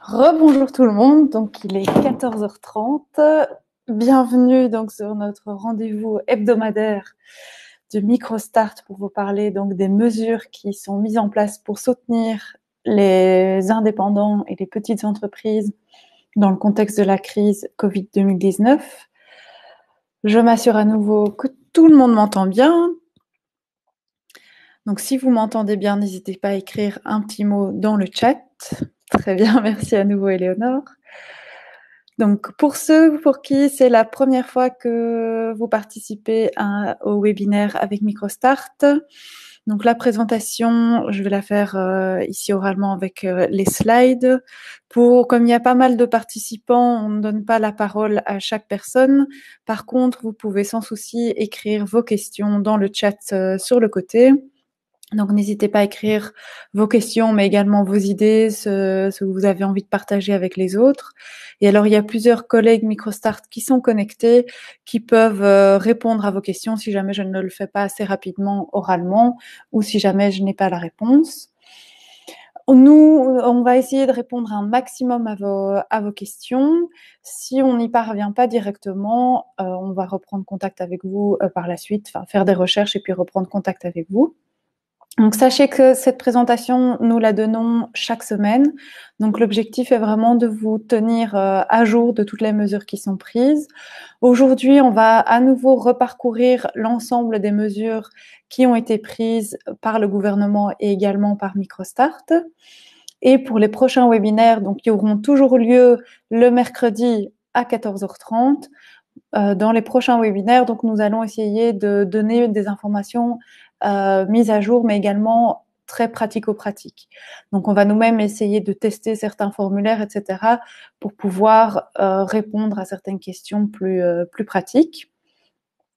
Rebonjour tout le monde, donc il est 14h30. Bienvenue donc sur notre rendez-vous hebdomadaire de MicroStart pour vous parler donc des mesures qui sont mises en place pour soutenir les indépendants et les petites entreprises dans le contexte de la crise Covid 2019. Je m'assure à nouveau que tout le monde m'entend bien. Donc si vous m'entendez bien, n'hésitez pas à écrire un petit mot dans le chat. Très bien, merci à nouveau Éléonore. Donc, pour ceux pour qui c'est la première fois que vous participez au webinaire avec MicroStart, donc la présentation, je vais la faire ici oralement avec les slides. Comme il y a pas mal de participants, on ne donne pas la parole à chaque personne. Par contre, vous pouvez sans souci écrire vos questions dans le chat sur le côté. Donc, n'hésitez pas à écrire vos questions, mais également vos idées, ce que vous avez envie de partager avec les autres. Et alors, il y a plusieurs collègues MicroStart qui sont connectés, qui peuvent répondre à vos questions si jamais je ne le fais pas assez rapidement oralement ou si jamais je n'ai pas la réponse. Nous, on va essayer de répondre un maximum à vos questions. Si on n'y parvient pas directement, on va reprendre contact avec vous par la suite, enfin faire des recherches et puis reprendre contact avec vous. Donc, sachez que cette présentation, nous la donnons chaque semaine. Donc, l'objectif est vraiment de vous tenir à jour de toutes les mesures qui sont prises. Aujourd'hui, on va à nouveau reparcourir l'ensemble des mesures qui ont été prises par le gouvernement et également par MicroStart. Et pour les prochains webinaires, donc, qui auront toujours lieu le mercredi à 14h30, dans les prochains webinaires, donc nous allons essayer de donner des informations mises à jour, mais également très pratico-pratiques. Donc, on va nous-mêmes essayer de tester certains formulaires, etc., pour pouvoir répondre à certaines questions plus pratiques.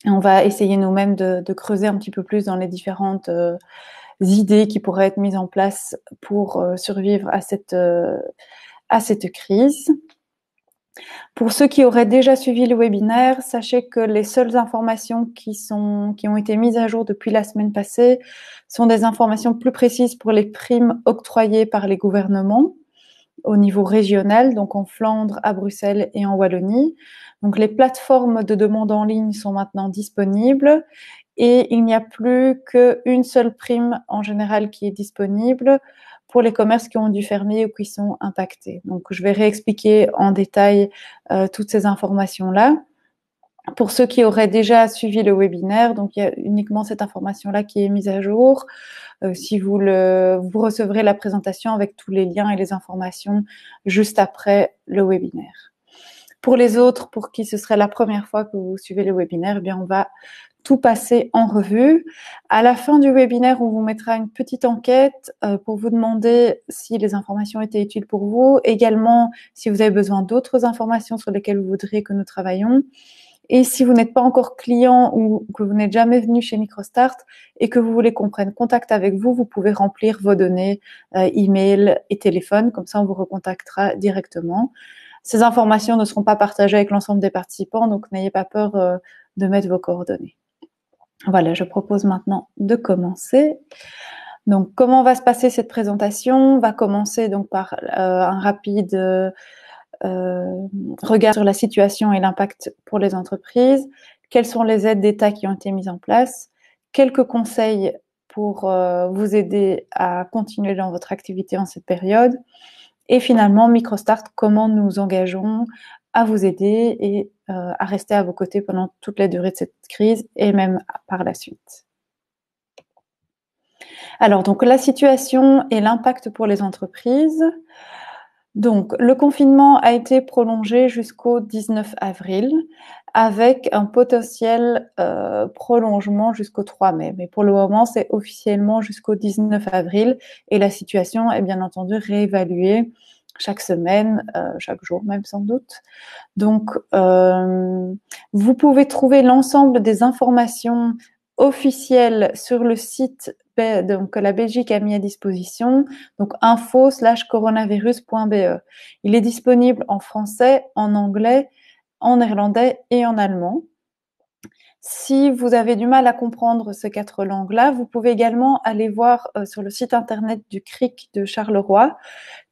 Et on va essayer nous-mêmes de creuser un petit peu plus dans les différentes idées qui pourraient être mises en place pour survivre à cette crise. Pour ceux qui auraient déjà suivi le webinaire, sachez que les seules informations qui ont été mises à jour depuis la semaine passée sont des informations plus précises pour les primes octroyées par les gouvernements au niveau régional, donc en Flandre, à Bruxelles et en Wallonie. Donc les plateformes de demande en ligne sont maintenant disponibles et il n'y a plus qu'une seule prime en général qui est disponible pour les commerces qui ont dû fermer ou qui sont impactés. Donc, je vais réexpliquer en détail toutes ces informations-là. Pour ceux qui auraient déjà suivi le webinaire, donc il y a uniquement cette information-là qui est mise à jour. Si vous recevrez la présentation avec tous les liens et les informations juste après le webinaire. Pour les autres, pour qui ce serait la première fois que vous suivez le webinaire, eh bien, on va tout passer en revue. À la fin du webinaire, on vous mettra une petite enquête pour vous demander si les informations étaient utiles pour vous. Également, si vous avez besoin d'autres informations sur lesquelles vous voudriez que nous travaillions. Et si vous n'êtes pas encore client ou que vous n'êtes jamais venu chez MicroStart et que vous voulez qu'on prenne contact avec vous, vous pouvez remplir vos données, email et téléphone. Comme ça, on vous recontactera directement. Ces informations ne seront pas partagées avec l'ensemble des participants, donc n'ayez pas peur de mettre vos coordonnées. Voilà, je propose maintenant de commencer. Donc, comment va se passer cette présentation? On va commencer donc par un rapide regard sur la situation et l'impact pour les entreprises. Quelles sont les aides d'État qui ont été mises en place? Quelques conseils pour vous aider à continuer dans votre activité en cette période. Et finalement, MicroStart, comment nous engageons à vous aider et à rester à vos côtés pendant toute la durée de cette crise et même par la suite. Alors, donc, la situation et l'impact pour les entreprises. Donc, le confinement a été prolongé jusqu'au 19 avril avec un potentiel prolongement jusqu'au 3 mai. Mais pour le moment, c'est officiellement jusqu'au 19 avril et la situation est bien entendu réévaluée chaque semaine, chaque jour même sans doute. Donc, vous pouvez trouver l'ensemble des informations officielles sur le site que la Belgique a mis à disposition, donc info/coronavirus.be. Il est disponible en français, en anglais, en néerlandais et en allemand. Si vous avez du mal à comprendre ces 4 langues-là, vous pouvez également aller voir sur le site internet du CRIC de Charleroi,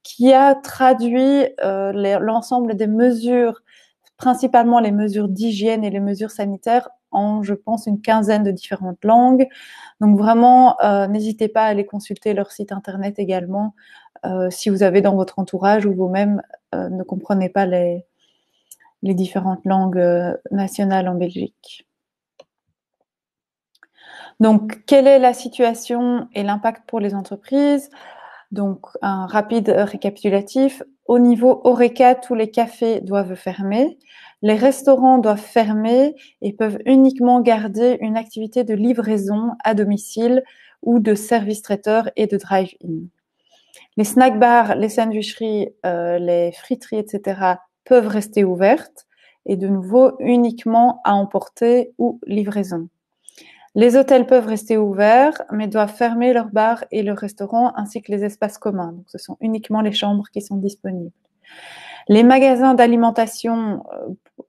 qui a traduit l'ensemble des mesures, principalement les mesures d'hygiène et les mesures sanitaires, en, je pense, une quinzaine de différentes langues. Donc vraiment, n'hésitez pas à aller consulter leur site internet également, si vous avez dans votre entourage ou vous-même ne comprenez pas les différentes langues nationales en Belgique. Donc, quelle est la situation et l'impact pour les entreprises? Donc, un rapide récapitulatif. Au niveau Horeca, tous les cafés doivent fermer. Les restaurants doivent fermer et peuvent uniquement garder une activité de livraison à domicile ou de service traiteur et de drive-in. Les snack bars, les sandwicheries, les friteries, etc. peuvent rester ouvertes et de nouveau uniquement à emporter ou livraison. Les hôtels peuvent rester ouverts, mais doivent fermer leurs bars et leurs restaurants ainsi que les espaces communs. Donc, ce sont uniquement les chambres qui sont disponibles. Les magasins d'alimentation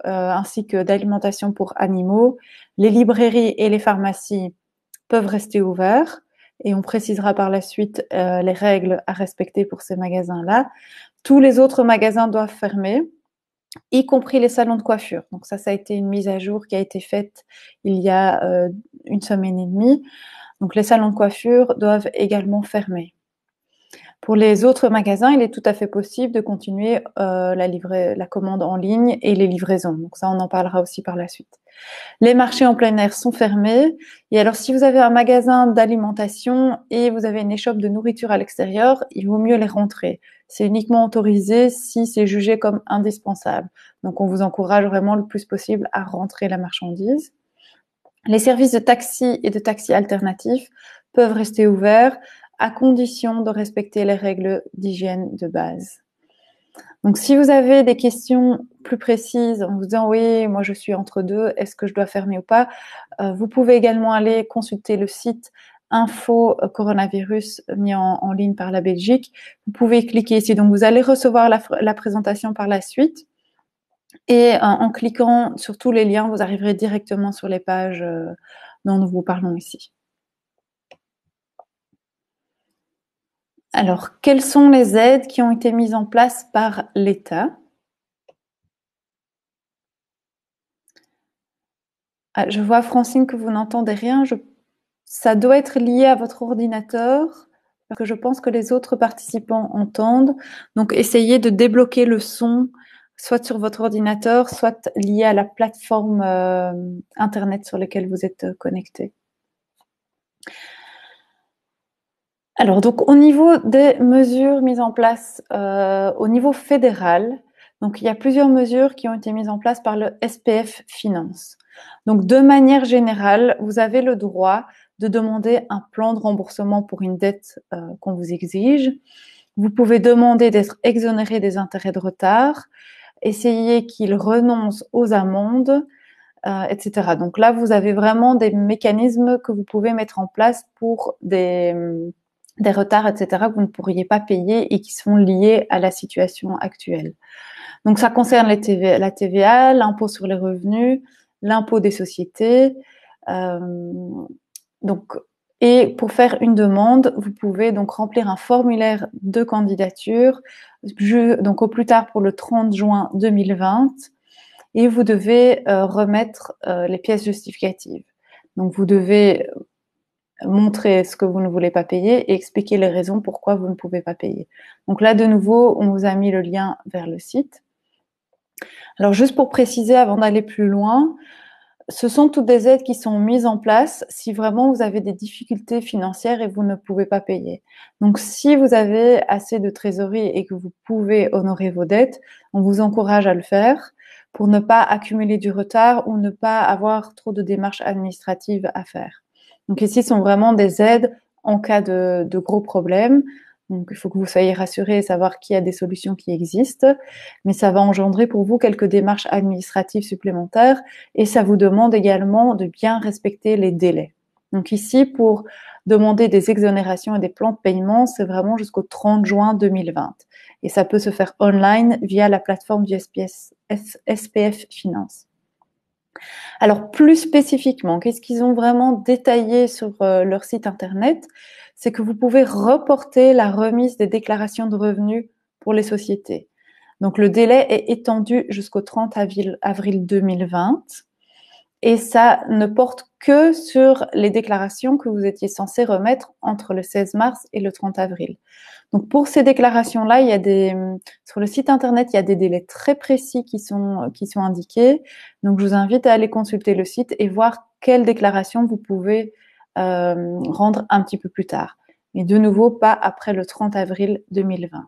ainsi que d'alimentation pour animaux, les librairies et les pharmacies peuvent rester ouverts. Et on précisera par la suite les règles à respecter pour ces magasins-là. Tous les autres magasins doivent fermer, y compris les salons de coiffure. Donc ça a été une mise à jour qui a été faite il y a une semaine et demie. Donc les salons de coiffure doivent également fermer. Pour les autres magasins, il est tout à fait possible de continuer la commande en ligne et les livraisons. Donc ça, on en parlera aussi par la suite. Les marchés en plein air sont fermés. Et alors, si vous avez un magasin d'alimentation et vous avez une échoppe de nourriture à l'extérieur, il vaut mieux les rentrer. C'est uniquement autorisé si c'est jugé comme indispensable. Donc, on vous encourage vraiment le plus possible à rentrer la marchandise. Les services de taxi et de taxi alternatifs peuvent rester ouverts à condition de respecter les règles d'hygiène de base. Donc, si vous avez des questions plus précises en vous disant « oui, moi je suis entre deux, est-ce que je dois fermer ou pas ?» vous pouvez également aller consulter le site Info Coronavirus mis en ligne par la Belgique. Vous pouvez cliquer ici. Donc, vous allez recevoir la présentation par la suite. Et en cliquant sur tous les liens, vous arriverez directement sur les pages dont nous vous parlons ici. Alors, quelles sont les aides qui ont été mises en place par l'État ? Ah, je vois, Francine, que vous n'entendez rien. Ça doit être lié à votre ordinateur, parce que je pense que les autres participants entendent. Donc, essayez de débloquer le son, soit sur votre ordinateur, soit lié à la plateforme Internet sur laquelle vous êtes connecté. Alors, donc, au niveau des mesures mises en place au niveau fédéral, donc, il y a plusieurs mesures qui ont été mises en place par le SPF Finance. Donc, de manière générale, vous avez le droit de demander un plan de remboursement pour une dette qu'on vous exige. Vous pouvez demander d'être exonéré des intérêts de retard, essayer qu'il renonce aux amendes, etc. Donc là, vous avez vraiment des mécanismes que vous pouvez mettre en place pour des retards, etc., que vous ne pourriez pas payer et qui sont liés à la situation actuelle. Donc, ça concerne la TVA, l'impôt sur les revenus, l'impôt des sociétés. Et pour faire une demande, vous pouvez donc remplir un formulaire de candidature, donc au plus tard pour le 30 juin 2020, et vous devez remettre les pièces justificatives. Donc, vous devez montrer ce que vous ne voulez pas payer et expliquer les raisons pourquoi vous ne pouvez pas payer. Donc là, de nouveau, on vous a mis le lien vers le site. Alors, juste pour préciser, avant d'aller plus loin, ce sont toutes des aides qui sont mises en place si vraiment vous avez des difficultés financières et vous ne pouvez pas payer. Donc, si vous avez assez de trésorerie et que vous pouvez honorer vos dettes, on vous encourage à le faire pour ne pas accumuler du retard ou ne pas avoir trop de démarches administratives à faire. Donc ici, ce sont vraiment des aides en cas de gros problèmes. Donc il faut que vous soyez rassurés et savoir qu'il y a des solutions qui existent, mais ça va engendrer pour vous quelques démarches administratives supplémentaires et ça vous demande également de bien respecter les délais. Donc ici, pour demander des exonérations et des plans de paiement, c'est vraiment jusqu'au 30 juin 2020. Et ça peut se faire online via la plateforme du SPF Finance. Alors, plus spécifiquement, qu'est-ce qu'ils ont vraiment détaillé sur leur site internet? C'est que vous pouvez reporter la remise des déclarations de revenus pour les sociétés. Donc, le délai est étendu jusqu'au 30 avril 2020 et ça ne porte que sur les déclarations que vous étiez censé remettre entre le 16 mars et le 30 avril. Donc, pour ces déclarations-là, sur le site internet, il y a des délais très précis qui sont indiqués. Donc, je vous invite à aller consulter le site et voir quelles déclarations vous pouvez rendre un petit peu plus tard. Mais de nouveau, pas après le 30 avril 2020.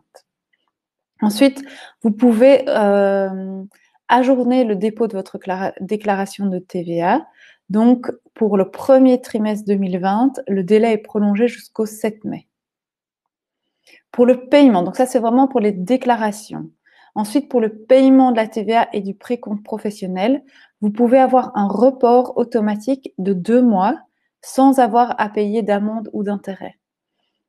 Ensuite, vous pouvez ajourner le dépôt de votre déclaration de TVA. Donc, pour le premier trimestre 2020, le délai est prolongé jusqu'au 7 mai. Pour le paiement, donc ça c'est vraiment pour les déclarations. Ensuite, pour le paiement de la TVA et du précompte professionnel, vous pouvez avoir un report automatique de 2 mois sans avoir à payer d'amende ou d'intérêt.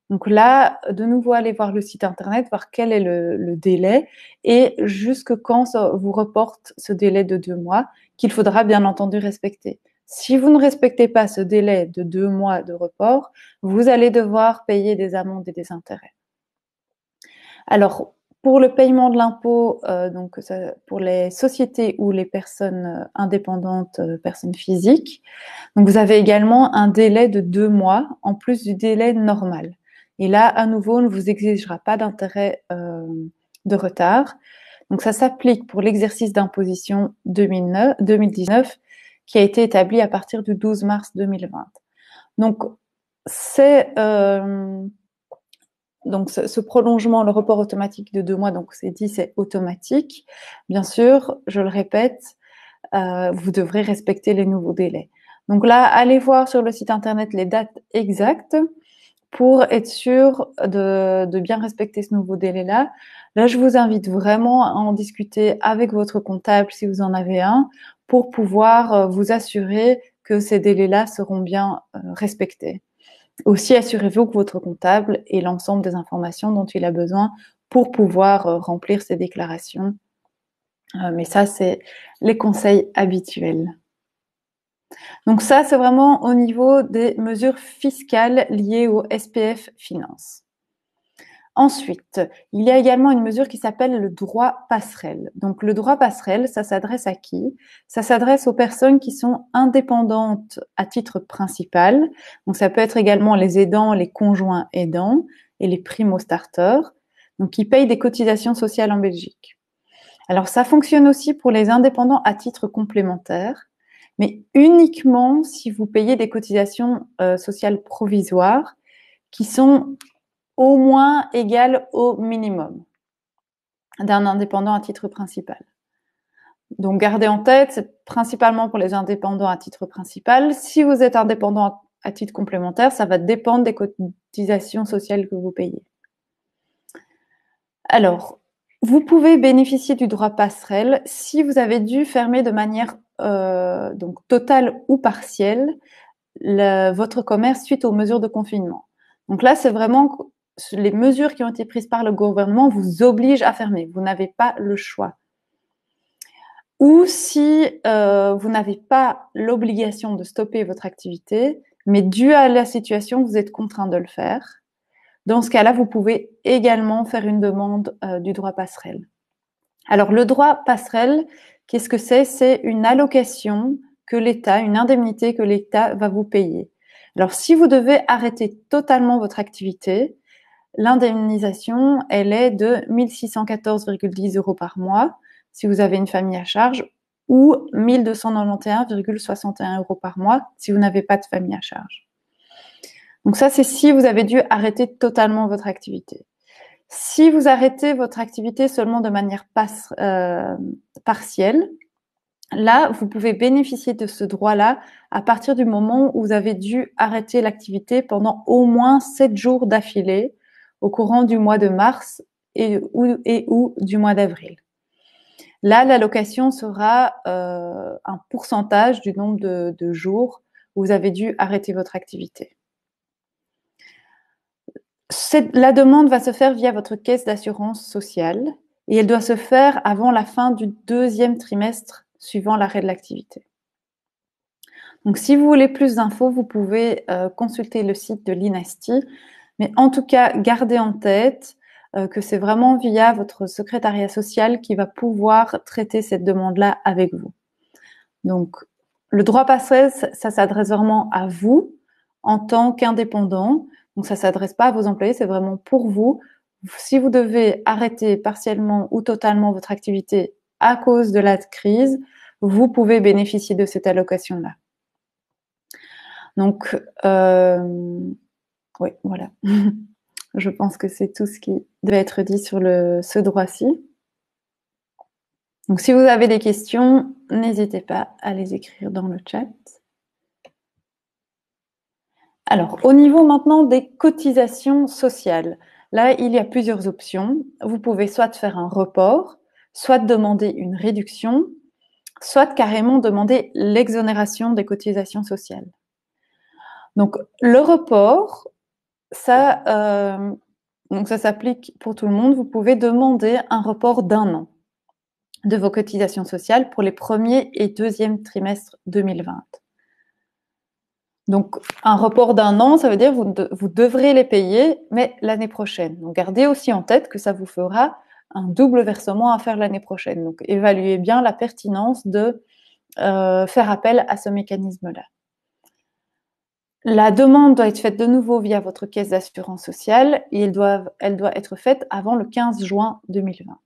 Donc là, de nouveau, allez voir le site internet, voir quel est le délai et jusque quand ça vous reporte ce délai de 2 mois qu'il faudra bien entendu respecter. Si vous ne respectez pas ce délai de 2 mois de report, vous allez devoir payer des amendes et des intérêts. Alors, pour le paiement de l'impôt, donc pour les sociétés ou les personnes indépendantes, personnes physiques, donc vous avez également un délai de 2 mois en plus du délai normal. Et là, à nouveau, on ne vous exigera pas d'intérêt de retard. Donc ça s'applique pour l'exercice d'imposition 2019 qui a été établi à partir du 12 mars 2020. Donc c'est donc ce prolongement, le report automatique de 2 mois, donc c'est dit, c'est automatique. Bien sûr, je le répète, vous devrez respecter les nouveaux délais. Donc là, allez voir sur le site internet les dates exactes pour être sûr de bien respecter ce nouveau délai-là. Là, je vous invite vraiment à en discuter avec votre comptable si vous en avez un, pour pouvoir vous assurer que ces délais-là seront bien respectés. Aussi, assurez-vous que votre comptable ait l'ensemble des informations dont il a besoin pour pouvoir remplir ses déclarations. Mais ça, c'est les conseils habituels. Donc ça, c'est vraiment au niveau des mesures fiscales liées au SPF Finance. Ensuite, il y a également une mesure qui s'appelle le droit passerelle. Donc le droit passerelle, ça s'adresse à qui? Ça s'adresse aux personnes qui sont indépendantes à titre principal. Donc ça peut être également les aidants, les conjoints aidants et les primo-starters, donc qui payent des cotisations sociales en Belgique. Alors ça fonctionne aussi pour les indépendants à titre complémentaire, mais uniquement si vous payez des cotisations sociales provisoires qui sont au moins égales au minimum d'un indépendant à titre principal. Donc gardez en tête, c'est principalement pour les indépendants à titre principal. Si vous êtes indépendant à titre complémentaire, ça va dépendre des cotisations sociales que vous payez. Alors, vous pouvez bénéficier du droit passerelle si vous avez dû fermer de manière donc totale ou partielle votre commerce suite aux mesures de confinement. Donc là, c'est vraiment les mesures qui ont été prises par le gouvernement vous obligent à fermer. Vous n'avez pas le choix. Ou si vous n'avez pas l'obligation de stopper votre activité, mais dû à la situation, vous êtes contraint de le faire. Dans ce cas-là, vous pouvez également faire une demande du droit passerelle. Alors, le droit passerelle, qu'est-ce que c'est? C'est une allocation que l'État, une indemnité que l'État va vous payer. Alors, si vous devez arrêter totalement votre activité, l'indemnisation, elle est de 1614,10 € par mois si vous avez une famille à charge ou 1291,61 € par mois si vous n'avez pas de famille à charge. Donc ça, c'est si vous avez dû arrêter totalement votre activité. Si vous arrêtez votre activité seulement de manière partielle, là, vous pouvez bénéficier de ce droit-là à partir du moment où vous avez dû arrêter l'activité pendant au moins 7 jours d'affilée au courant du mois de mars ou du mois d'avril. Là, l'allocation sera un pourcentage du nombre de jours où vous avez dû arrêter votre activité. La demande va se faire via votre caisse d'assurance sociale et elle doit se faire avant la fin du 2e trimestre suivant l'arrêt de l'activité. Donc, si vous voulez plus d'infos, vous pouvez consulter le site de l'INASTI. Mais en tout cas, gardez en tête que c'est vraiment via votre secrétariat social qui va pouvoir traiter cette demande-là avec vous. Donc, le droit partiel, ça s'adresse vraiment à vous en tant qu'indépendant. Donc, ça ne s'adresse pas à vos employés, c'est vraiment pour vous. Si vous devez arrêter partiellement ou totalement votre activité à cause de la crise, vous pouvez bénéficier de cette allocation-là. Donc, oui, voilà. Je pense que c'est tout ce qui devait être dit sur ce droit-ci. Donc, si vous avez des questions, n'hésitez pas à les écrire dans le chat. Alors, au niveau maintenant des cotisations sociales, là, il y a plusieurs options. Vous pouvez soit faire un report, soit demander une réduction, soit carrément demander l'exonération des cotisations sociales. Donc, le report, ça s'applique pour tout le monde. Vous pouvez demander un report d'1 an de vos cotisations sociales pour les premiers et deuxièmes trimestres 2020. Donc, un report d'1 an, ça veut dire que vous devrez les payer, mais l'année prochaine. Donc, gardez aussi en tête que ça vous fera un double versement à faire l'année prochaine. Donc, évaluez bien la pertinence de faire appel à ce mécanisme-là. La demande doit être faite de nouveau via votre caisse d'assurance sociale et elle doit être faite avant le 15 juin 2020.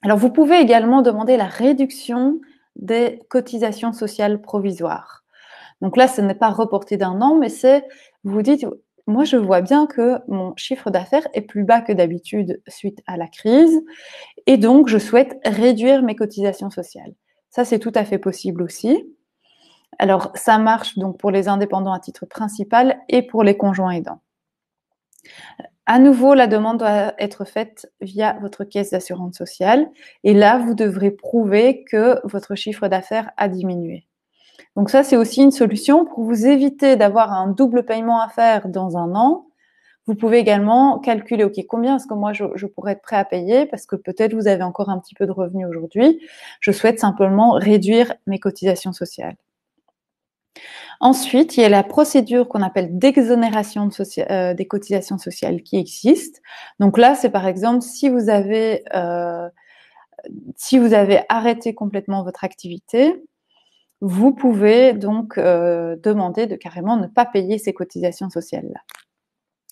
Alors, vous pouvez également demander la réduction des cotisations sociales provisoires. Donc là, ce n'est pas reporté d'1 an, mais vous vous dites, moi, je vois bien que mon chiffre d'affaires est plus bas que d'habitude suite à la crise et donc je souhaite réduire mes cotisations sociales. Ça, c'est tout à fait possible aussi. Alors, ça marche donc pour les indépendants à titre principal et pour les conjoints aidants. À nouveau, la demande doit être faite via votre caisse d'assurance sociale et là, vous devrez prouver que votre chiffre d'affaires a diminué. Donc ça, c'est aussi une solution pour vous éviter d'avoir un double paiement à faire dans 1 an. Vous pouvez également calculer, OK, combien est-ce que moi je pourrais être prêt à payer parce que peut-être vous avez encore un petit peu de revenus aujourd'hui. Je souhaite simplement réduire mes cotisations sociales. Ensuite, il y a la procédure qu'on appelle d'exonération des cotisations sociales qui existe. Donc là, c'est par exemple si vous avez arrêté complètement votre activité, vous pouvez donc demander de carrément ne pas payer ces cotisations sociales-là.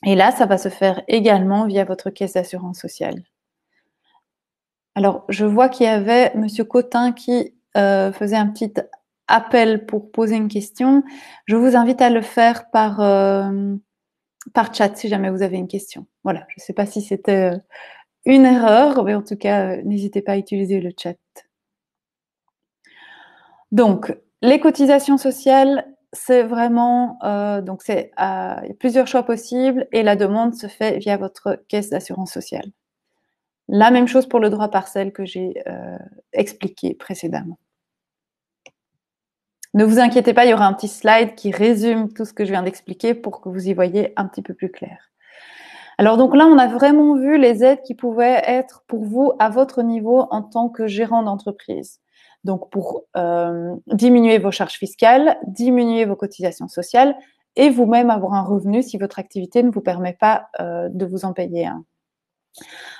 Et là, ça va se faire également via votre caisse d'assurance sociale. Alors, je vois qu'il y avait Monsieur Cotin qui faisait un petit appel pour poser une question. Je vous invite à le faire par chat si jamais vous avez une question. Voilà, je ne sais pas si c'était une erreur, mais en tout cas, n'hésitez pas à utiliser le chat. Donc, les cotisations sociales, c'est vraiment, il y a plusieurs choix possibles et la demande se fait via votre caisse d'assurance sociale. La même chose pour le droit partiel que j'ai expliqué précédemment. Ne vous inquiétez pas, il y aura un petit slide qui résume tout ce que je viens d'expliquer pour que vous y voyez un petit peu plus clair. Alors donc là, on a vraiment vu les aides qui pouvaient être pour vous à votre niveau en tant que gérant d'entreprise. Donc pour diminuer vos charges fiscales, diminuer vos cotisations sociales et vous-même avoir un revenu si votre activité ne vous permet pas de vous en payer un.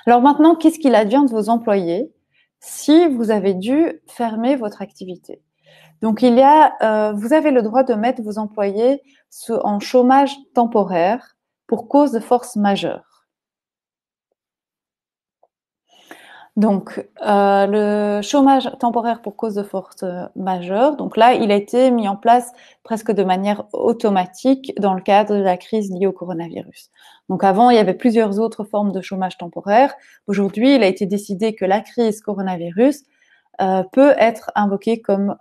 Alors maintenant, qu'est-ce qu'il advient de vos employés si vous avez dû fermer votre activité? Donc vous avez le droit de mettre vos employés en chômage temporaire pour cause de force majeure. Donc, le chômage temporaire pour cause de force majeure, donc là, il a été mis en place presque de manière automatique dans le cadre de la crise liée au coronavirus. Donc avant, il y avait plusieurs autres formes de chômage temporaire. Aujourd'hui, il a été décidé que la crise coronavirus peut être invoquée comme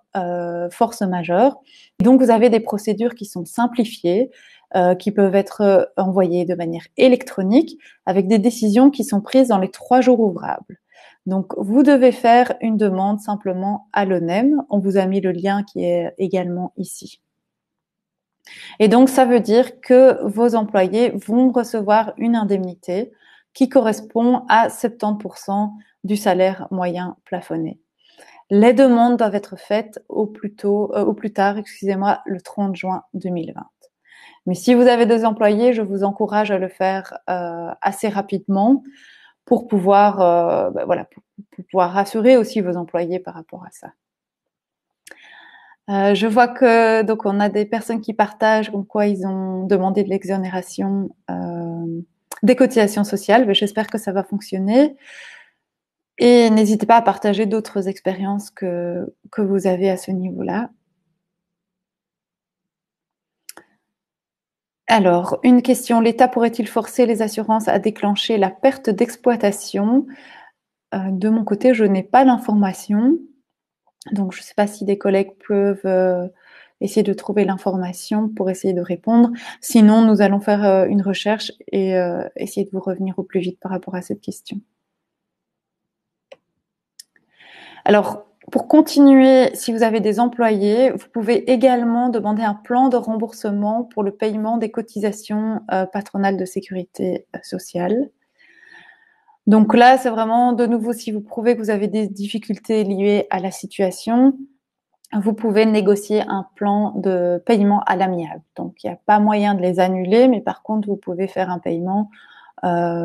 force majeure. Donc, vous avez des procédures qui sont simplifiées, qui peuvent être envoyées de manière électronique, avec des décisions qui sont prises dans les 3 jours ouvrables. Donc, vous devez faire une demande simplement à l'ONEM. On vous a mis le lien qui est également ici. Et donc, ça veut dire que vos employés vont recevoir une indemnité qui correspond à 70% du salaire moyen plafonné. Les demandes doivent être faites au plus tard, le 30 juin 2020. Mais si vous avez des employés, je vous encourage à le faire assez rapidement pour pouvoir, pour pouvoir rassurer aussi vos employés par rapport à ça. Je vois que donc on a des personnes qui partagent comme quoi ils ont demandé de l'exonération des cotisations sociales. Mais j'espère que ça va fonctionner. Et n'hésitez pas à partager d'autres expériences que vous avez à ce niveau-là. Alors, une question, l'État pourrait-il forcer les assurances à déclencher la perte d'exploitation? De mon côté, je n'ai pas l'information. Donc, je ne sais pas si des collègues peuvent essayer de trouver l'information pour essayer de répondre. Sinon, nous allons faire une recherche et essayer de vous revenir au plus vite par rapport à cette question. Alors, pour continuer, si vous avez des employés, vous pouvez également demander un plan de remboursement pour le paiement des cotisations patronales de sécurité sociale. Donc là, c'est vraiment, de nouveau, si vous prouvez que vous avez des difficultés liées à la situation, vous pouvez négocier un plan de paiement à l'amiable. Donc, il n'y a pas moyen de les annuler, mais par contre, vous pouvez faire un paiement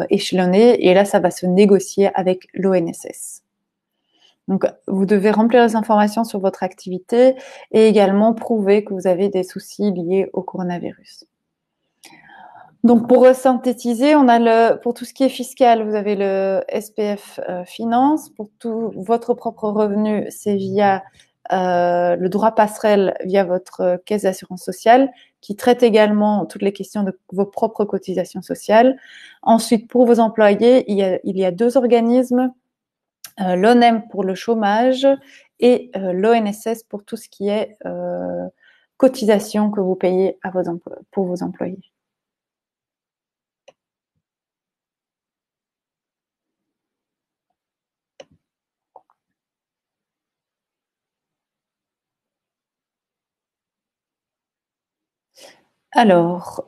échelonné et là, ça va se négocier avec l'ONSS. Donc, vous devez remplir les informations sur votre activité et également prouver que vous avez des soucis liés au coronavirus. Donc, pour synthétiser, on a pour tout ce qui est fiscal, vous avez le SPF Finance. Pour tout votre propre revenu, c'est via le droit passerelle via votre caisse d'assurance sociale qui traite également toutes les questions de vos propres cotisations sociales. Ensuite, pour vos employés, il y a deux organismes, l'ONEM pour le chômage et l'ONSS pour tout ce qui est cotisation que vous payez pour vos employés. Alors,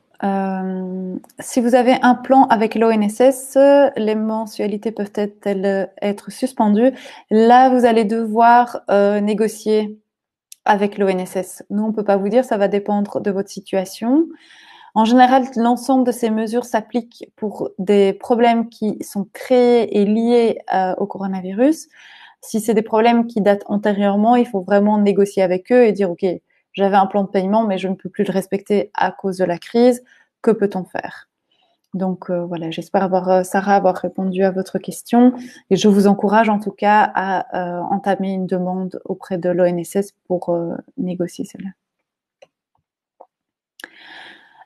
si vous avez un plan avec l'ONSS, les mensualités peuvent-elles être suspendues? Là, vous allez devoir négocier avec l'ONSS. Nous, on ne peut pas vous dire, ça va dépendre de votre situation. En général, l'ensemble de ces mesures s'appliquent pour des problèmes qui sont créés et liés au coronavirus. Si c'est des problèmes qui datent antérieurement, il faut vraiment négocier avec eux et dire, OK, j'avais un plan de paiement, mais je ne peux plus le respecter à cause de la crise. Que peut-on faire? Donc voilà, j'espère Sarah, avoir répondu à votre question et je vous encourage en tout cas à entamer une demande auprès de l'ONSS pour négocier cela.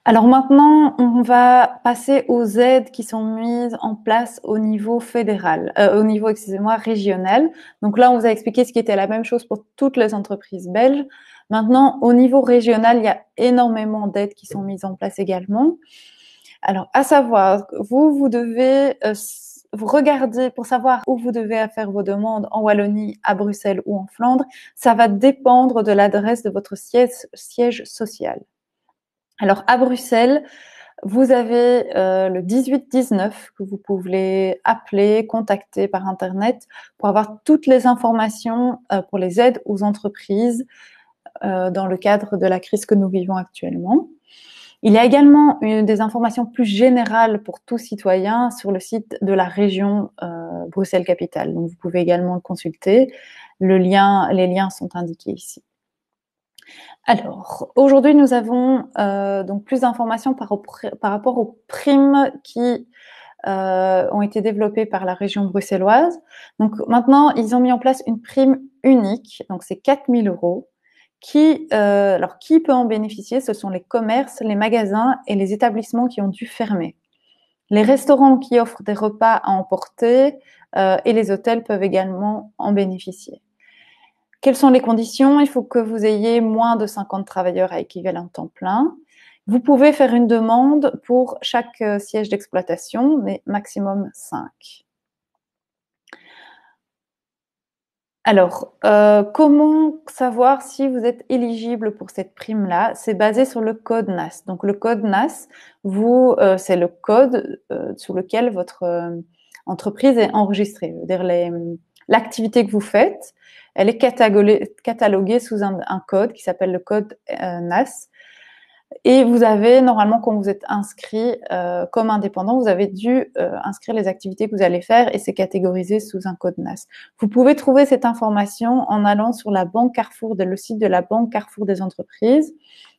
Alors maintenant, on va passer aux aides qui sont mises en place au niveau fédéral, régional. Donc là, on vous a expliqué ce qui était la même chose pour toutes les entreprises belges. Maintenant, au niveau régional, il y a énormément d'aides qui sont mises en place également. Alors, à savoir, vous devez vous regarder pour savoir où vous devez faire vos demandes, en Wallonie, à Bruxelles ou en Flandre. Ça va dépendre de l'adresse de votre siège social. Alors, à Bruxelles, vous avez le 1819 que vous pouvez appeler, contacter par Internet pour avoir toutes les informations pour les aides aux entreprises dans le cadre de la crise que nous vivons actuellement. Il y a également des informations plus générales pour tout citoyen sur le site de la région Bruxelles-Capitale. Donc, vous pouvez également le consulter. Les liens sont indiqués ici. Alors, aujourd'hui, nous avons donc plus d'informations par rapport aux primes qui ont été développées par la région bruxelloise. Donc maintenant, ils ont mis en place une prime unique, donc c'est 4 000 €. Alors, qui peut en bénéficier? Ce sont les commerces, les magasins et les établissements qui ont dû fermer. Les restaurants qui offrent des repas à emporter et les hôtels peuvent également en bénéficier. Quelles sont les conditions? Il faut que vous ayez moins de 50 travailleurs à équivalent temps plein. Vous pouvez faire une demande pour chaque siège d'exploitation, mais maximum 5. Alors, comment savoir si vous êtes éligible pour cette prime-là? C'est basé sur le code NAS. Donc, le code NAS, c'est le code sous lequel votre entreprise est enregistrée. C'est-à-dire l'activité que vous faites, elle est cataloguée sous un code qui s'appelle le code NAS. Et vous avez, normalement, quand vous êtes inscrit comme indépendant, vous avez dû inscrire les activités que vous allez faire et c'est catégorisé sous un code NAS. Vous pouvez trouver cette information en allant sur la Banque Carrefour, le site de la Banque Carrefour des entreprises.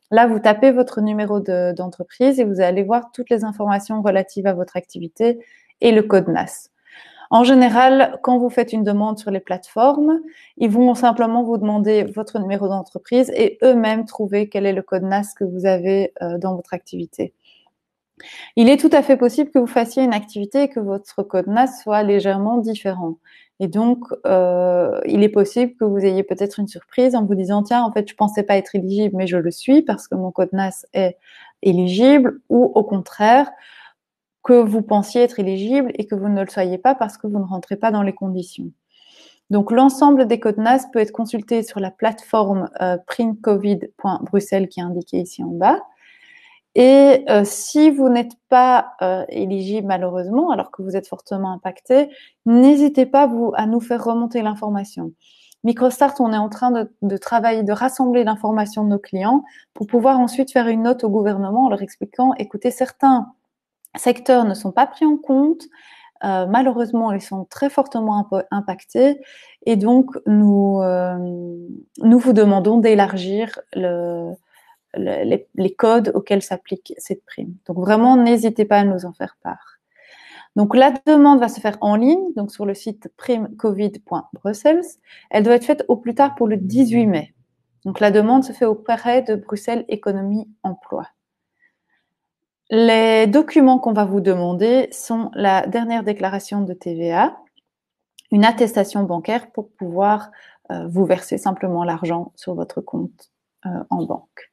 Là, vous tapez votre numéro d'entreprise et vous allez voir toutes les informations relatives à votre activité et le code NAS. En général, quand vous faites une demande sur les plateformes, ils vont simplement vous demander votre numéro d'entreprise et eux-mêmes trouver quel est le code NAS que vous avez dans votre activité. Il est tout à fait possible que vous fassiez une activité et que votre code NAS soit légèrement différent. Et donc, il est possible que vous ayez peut-être une surprise en vous disant « Tiens, en fait, je pensais pas être éligible, mais je le suis parce que mon code NAS est éligible. » Ou au contraire, que vous pensiez être éligible et que vous ne le soyez pas parce que vous ne rentrez pas dans les conditions. Donc, l'ensemble des codes NAS peut être consulté sur la plateforme printcovid.bruxelles qui est indiquée ici en bas. Et si vous n'êtes pas éligible malheureusement, alors que vous êtes fortement impacté, n'hésitez pas à nous faire remonter l'information. Microstart, on est en train de travailler, de rassembler l'information de nos clients pour pouvoir ensuite faire une note au gouvernement en leur expliquant, écoutez, certains secteurs ne sont pas pris en compte. Malheureusement, ils sont très fortement impactés et donc nous vous demandons d'élargir les codes auxquels s'applique cette prime. Donc vraiment, n'hésitez pas à nous en faire part. Donc la demande va se faire en ligne, donc sur le site primecovid.brussels. Elle doit être faite au plus tard pour le 18 mai. Donc la demande se fait auprès de Bruxelles Économie Emploi. Les documents qu'on va vous demander sont la dernière déclaration de TVA, une attestation bancaire pour pouvoir vous verser simplement l'argent sur votre compte en banque.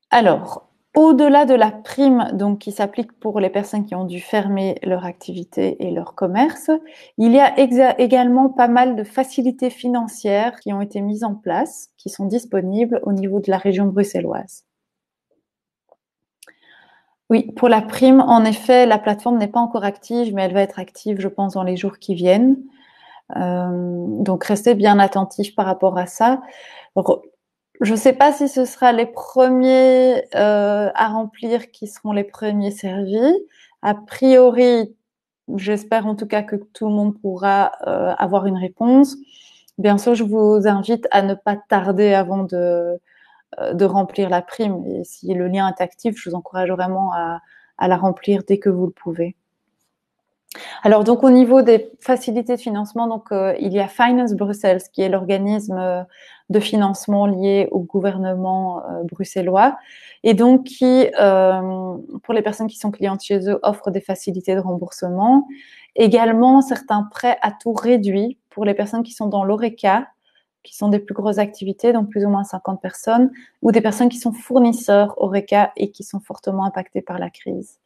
Alors, au-delà de la prime donc, qui s'applique pour les personnes qui ont dû fermer leur activité et leur commerce, il y a également pas mal de facilités financières qui ont été mises en place, qui sont disponibles au niveau de la région bruxelloise. Oui, pour la prime, en effet, la plateforme n'est pas encore active, mais elle va être active, je pense, dans les jours qui viennent. Donc, restez bien attentifs par rapport à ça. Alors, je ne sais pas si ce sera les premiers à remplir qui seront les premiers servis. A priori, j'espère en tout cas que tout le monde pourra avoir une réponse. Bien sûr, je vous invite à ne pas tarder avant de remplir la prime. Et si le lien est actif, je vous encourage vraiment à la remplir dès que vous le pouvez. Alors, donc, au niveau des facilités de financement, donc, il y a Finance Brussels, qui est l'organisme de financement lié au gouvernement bruxellois, et donc qui, pour les personnes qui sont clientes chez eux, offre des facilités de remboursement. Également, certains prêts à taux réduit pour les personnes qui sont dans l'ORECA, qui sont des plus grosses activités, donc plus ou moins 50 personnes, ou des personnes qui sont fournisseurs ORECA et qui sont fortement impactées par la crise.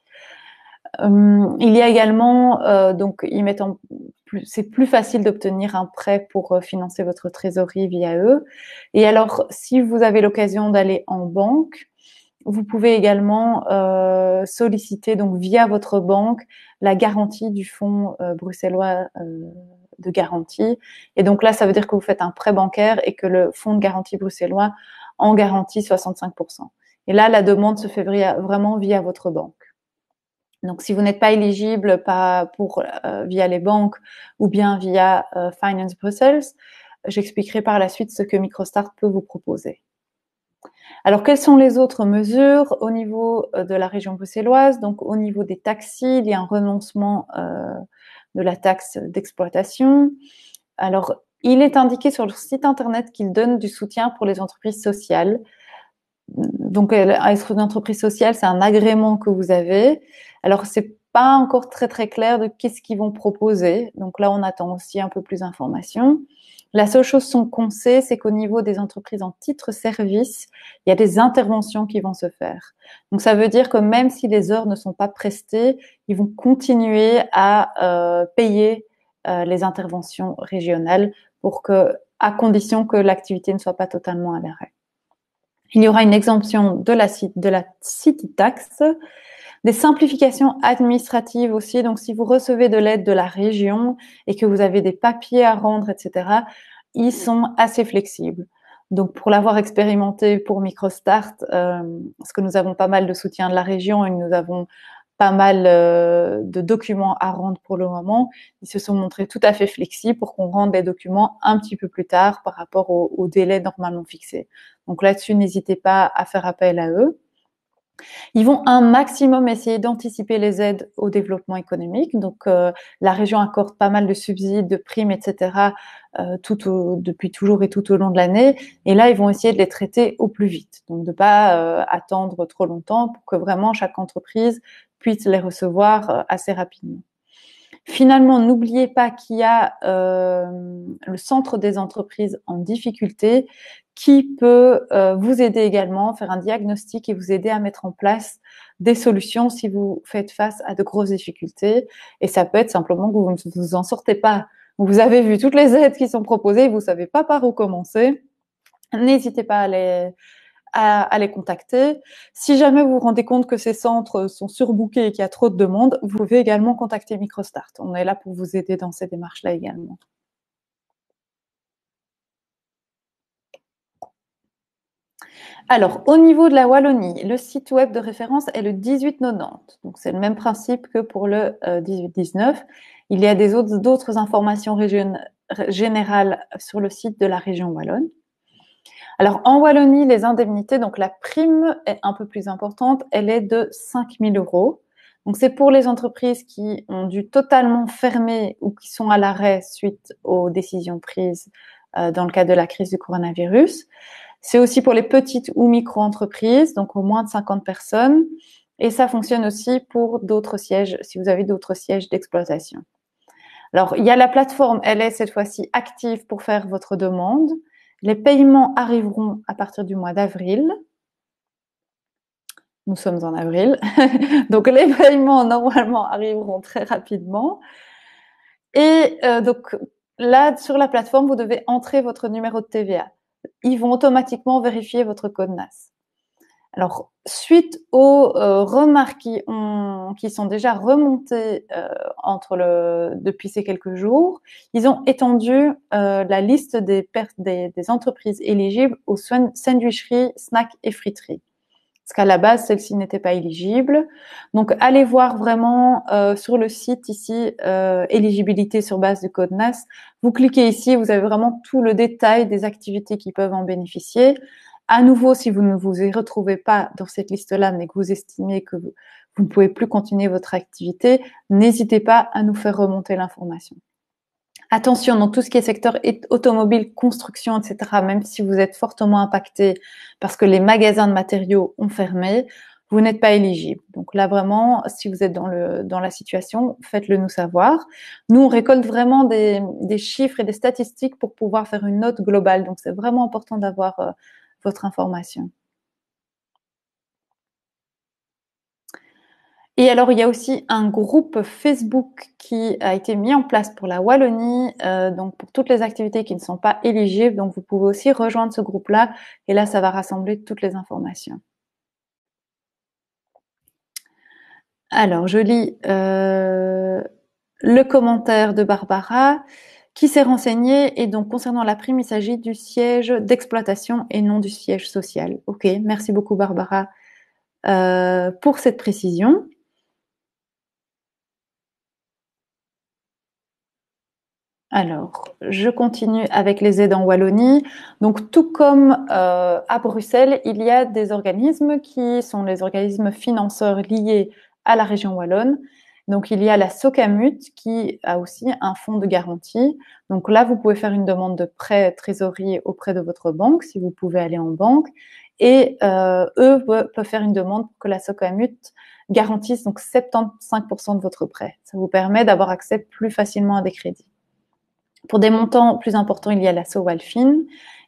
Il y a également, donc, c'est plus facile d'obtenir un prêt pour financer votre trésorerie via eux. Et alors, si vous avez l'occasion d'aller en banque, vous pouvez également solliciter donc via votre banque la garantie du fonds bruxellois de garantie. Et donc là, ça veut dire que vous faites un prêt bancaire et que le fonds de garantie bruxellois en garantit 65%. Et là, la demande se fait vraiment via votre banque. Donc, si vous n'êtes pas éligible via les banques ou bien via Finance Brussels, j'expliquerai par la suite ce que Microstart peut vous proposer. Alors, quelles sont les autres mesures au niveau de la région bruxelloise? Donc, au niveau des taxis, il y a un renoncement de la taxe d'exploitation. Alors, il est indiqué sur leur site internet qu'ils donnent du soutien pour les entreprises sociales. Donc, être une entreprise sociale, c'est un agrément que vous avez. Alors, c'est pas encore très très clair de qu'est-ce qu'ils vont proposer. Donc là, on attend aussi un peu plus d'informations. La seule chose qu'on sait, c'est qu'au niveau des entreprises en titre-service, il y a des interventions qui vont se faire. Donc, ça veut dire que même si les heures ne sont pas prestées, ils vont continuer à payer les interventions régionales à condition que l'activité ne soit pas totalement à l'arrêt. Il y aura une exemption de la city tax. Des simplifications administratives aussi. Donc, si vous recevez de l'aide de la région et que vous avez des papiers à rendre, etc., ils sont assez flexibles. Donc, pour l'avoir expérimenté pour MicroStart, parce que nous avons pas mal de soutien de la région et nous avons pas mal de documents à rendre pour le moment, ils se sont montrés tout à fait flexibles pour qu'on rende les documents un petit peu plus tard par rapport au délai normalement fixé. Donc là-dessus, n'hésitez pas à faire appel à eux. Ils vont un maximum essayer d'anticiper les aides au développement économique. Donc, la région accorde pas mal de subsides, de primes, etc. Depuis toujours et tout au long de l'année. Et là, ils vont essayer de les traiter au plus vite. Donc, de pas attendre trop longtemps pour que vraiment chaque entreprise puisse les recevoir assez rapidement. Finalement, n'oubliez pas qu'il y a le centre des entreprises en difficulté qui peut vous aider également, faire un diagnostic et vous aider à mettre en place des solutions si vous faites face à de grosses difficultés. Et ça peut être simplement que vous ne vous en sortez pas. Vous avez vu toutes les aides qui sont proposées, vous savez pas par où commencer. N'hésitez pas à les contacter. Si jamais vous vous rendez compte que ces centres sont surbookés et qu'il y a trop de demandes, vous pouvez également contacter MicroStart. On est là pour vous aider dans ces démarches-là également. Alors, au niveau de la Wallonie, le site web de référence est le 1890. Donc, c'est le même principe que pour le 1819. Il y a d'autres informations générales sur le site de la région wallonne. Alors, en Wallonie, les indemnités, donc la prime est un peu plus importante, elle est de 5 000 €. Donc, c'est pour les entreprises qui ont dû totalement fermer ou qui sont à l'arrêt suite aux décisions prises dans le cadre de la crise du coronavirus. C'est aussi pour les petites ou micro-entreprises, donc au moins de 50 personnes. Et ça fonctionne aussi pour d'autres sièges, si vous avez d'autres sièges d'exploitation. Alors, il y a la plateforme, elle est cette fois-ci active pour faire votre demande. Les paiements arriveront à partir du mois d'avril. Nous sommes en avril. Donc, les paiements, normalement, arriveront très rapidement. Et donc, là, sur la plateforme, vous devez entrer votre numéro de TVA. Ils vont automatiquement vérifier votre code NAS. Alors, suite aux remarques qui sont déjà remontées depuis ces quelques jours, ils ont étendu la liste des entreprises éligibles aux sandwicheries, snacks et friteries. Parce qu'à la base, celles-ci n'étaient pas éligibles. Donc, allez voir vraiment sur le site ici, éligibilité sur base du code NAS. Vous cliquez ici, vous avez vraiment tout le détail des activités qui peuvent en bénéficier. À nouveau, si vous ne vous y retrouvez pas dans cette liste-là, mais que vous estimez que vous ne pouvez plus continuer votre activité, n'hésitez pas à nous faire remonter l'information. Attention, dans tout ce qui est secteur automobile, construction, etc., même si vous êtes fortement impacté parce que les magasins de matériaux ont fermé, vous n'êtes pas éligible. Donc là, vraiment, si vous êtes dans la situation, faites-le nous savoir. Nous, on récolte vraiment des chiffres et des statistiques pour pouvoir faire une note globale. Donc, c'est vraiment important d'avoir votre information. Et alors, il y a aussi un groupe Facebook qui a été mis en place pour la Wallonie, donc pour toutes les activités qui ne sont pas éligibles. Donc, vous pouvez aussi rejoindre ce groupe-là. Et là, ça va rassembler toutes les informations. Alors, je lis le commentaire de Barbara qui s'est renseignée. Et donc, concernant la prime, il s'agit du siège d'exploitation et non du siège social. Ok, merci beaucoup Barbara pour cette précision. Alors, je continue avec les aides en Wallonie. Donc, tout comme à Bruxelles, il y a des organismes qui sont les organismes financeurs liés à la région wallonne. Donc, il y a la Socamut qui a aussi un fonds de garantie. Donc là, vous pouvez faire une demande de prêt trésorerie auprès de votre banque, si vous pouvez aller en banque. Et eux peuvent faire une demande pour que la Socamut garantisse donc 75% de votre prêt. Ça vous permet d'avoir accès plus facilement à des crédits. Pour des montants plus importants, il y a la Sowalfin.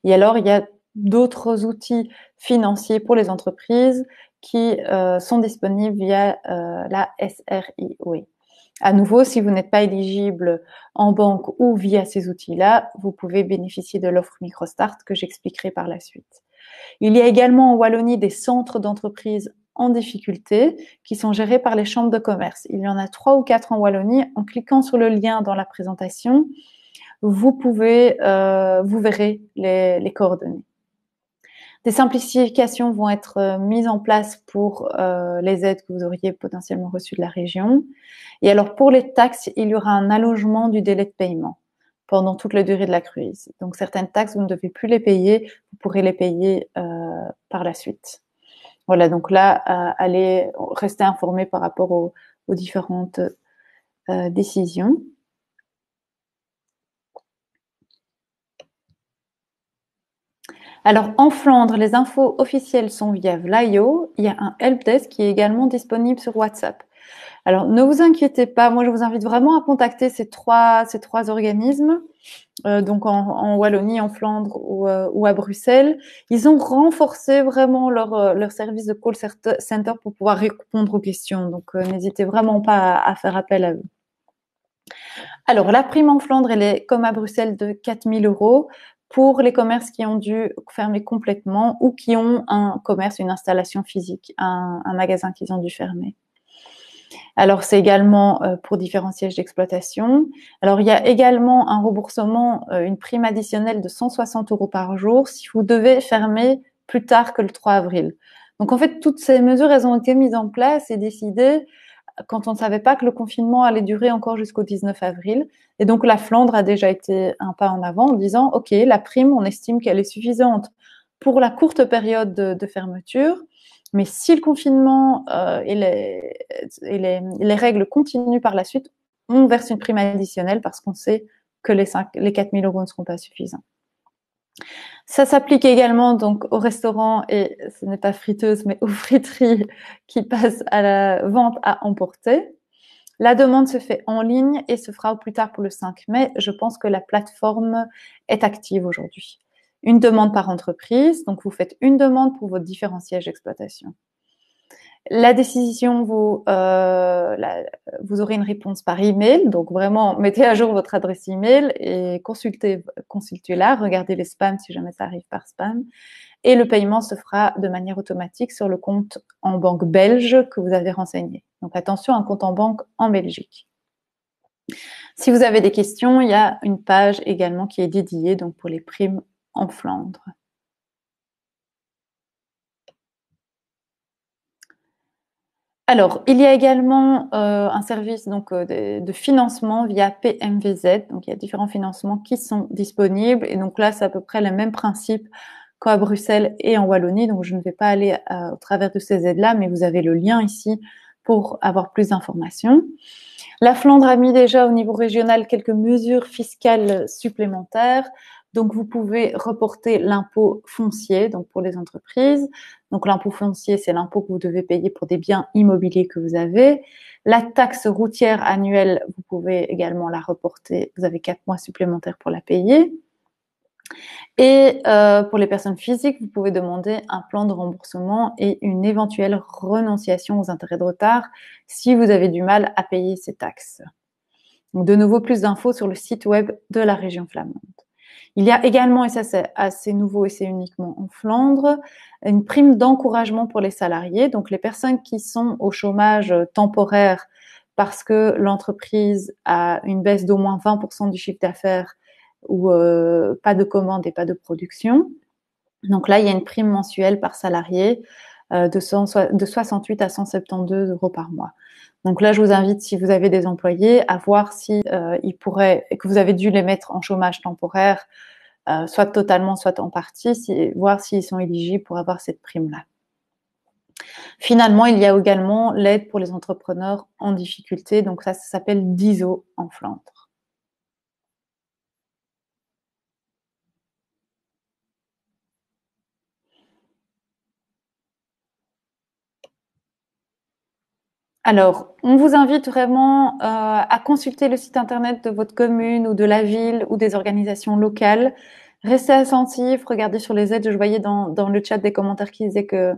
Et alors, il y a d'autres outils financiers pour les entreprises qui sont disponibles via la SRIOE. À nouveau, si vous n'êtes pas éligible en banque ou via ces outils-là, vous pouvez bénéficier de l'offre MicroStart que j'expliquerai par la suite. Il y a également en Wallonie des centres d'entreprise en difficulté qui sont gérés par les chambres de commerce. Il y en a 3 ou 4 en Wallonie. En cliquant sur le lien dans la présentation, vous verrez les coordonnées. Des simplifications vont être mises en place pour les aides que vous auriez potentiellement reçues de la région. Et alors, pour les taxes, il y aura un allongement du délai de paiement pendant toute la durée de la cruise. Donc, certaines taxes, vous ne devez plus les payer, vous pourrez les payer par la suite. Voilà, donc là, allez rester informé par rapport aux différentes décisions. Alors, en Flandre, les infos officielles sont via Vlaio. Il y a un helpdesk qui est également disponible sur WhatsApp. Alors, ne vous inquiétez pas. Moi, je vous invite vraiment à contacter ces trois organismes. Donc, en Wallonie, en Flandre ou à Bruxelles. Ils ont renforcé vraiment leur service de call center pour pouvoir répondre aux questions. Donc, n'hésitez vraiment pas à faire appel à eux. Alors, la prime en Flandre, elle est comme à Bruxelles de 4 000 € pour les commerces qui ont dû fermer complètement ou qui ont un commerce, une installation physique, un magasin qu'ils ont dû fermer. Alors, c'est également pour différents sièges d'exploitation. Alors, il y a également un remboursement, une prime additionnelle de 160 € par jour si vous devez fermer plus tard que le 3 avril. Donc, en fait, toutes ces mesures, elles ont été mises en place et décidées quand on ne savait pas que le confinement allait durer encore jusqu'au 19 avril. Et donc, la Flandre a déjà été un pas en avant en disant, OK, la prime, on estime qu'elle est suffisante pour la courte période de fermeture. Mais si le confinement et les règles continuent par la suite, on verse une prime additionnelle parce qu'on sait que les 4 000 € ne seront pas suffisants. Ça s'applique également donc aux restaurants et ce n'est pas friteuse mais aux friteries qui passent à la vente à emporter. La demande se fait en ligne et se fera au plus tard pour le 5 mai. Je pense que la plateforme est active aujourd'hui. Une demande par entreprise, donc vous faites une demande pour vos différents sièges d'exploitation. La décision, vous aurez une réponse par email, donc vraiment mettez à jour votre adresse email et consultez-la, regardez les spams si jamais ça arrive par spam. Et le paiement se fera de manière automatique sur le compte en banque belge que vous avez renseigné. Donc attention, un compte en banque en Belgique. Si vous avez des questions, il y a une page également qui est dédiée donc pour les primes en Flandre. Alors, il y a également un service donc de financement via PMVZ. Donc, il y a différents financements qui sont disponibles. Et donc là, c'est à peu près le même principe qu'à Bruxelles et en Wallonie. Donc, je ne vais pas aller au travers de ces aides-là, mais vous avez le lien ici pour avoir plus d'informations. La Flandre a mis déjà au niveau régional quelques mesures fiscales supplémentaires. Donc, vous pouvez reporter l'impôt foncier, donc pour les entreprises. Donc, l'impôt foncier, c'est l'impôt que vous devez payer pour des biens immobiliers que vous avez. La taxe routière annuelle, vous pouvez également la reporter. Vous avez 4 mois supplémentaires pour la payer. Et pour les personnes physiques, vous pouvez demander un plan de remboursement et une éventuelle renonciation aux intérêts de retard si vous avez du mal à payer ces taxes. Donc, de nouveau, plus d'infos sur le site web de la région flamande. Il y a également, et ça c'est assez nouveau et c'est uniquement en Flandre, une prime d'encouragement pour les salariés. Donc les personnes qui sont au chômage temporaire parce que l'entreprise a une baisse d'au moins 20% du chiffre d'affaires ou pas de commandes et pas de production. Donc là, il y a une prime mensuelle par salarié de 68 à 172 € par mois. Donc là, je vous invite, si vous avez des employés, à voir si ils pourraient, que vous avez dû les mettre en chômage temporaire, soit totalement, soit en partie, voir s'ils sont éligibles pour avoir cette prime-là. Finalement, il y a également l'aide pour les entrepreneurs en difficulté. Donc ça s'appelle DISO en Flandre. Alors, on vous invite vraiment à consulter le site internet de votre commune ou de la ville ou des organisations locales. Restez attentifs, regardez sur les aides. Je voyais dans le chat des commentaires qui disaient que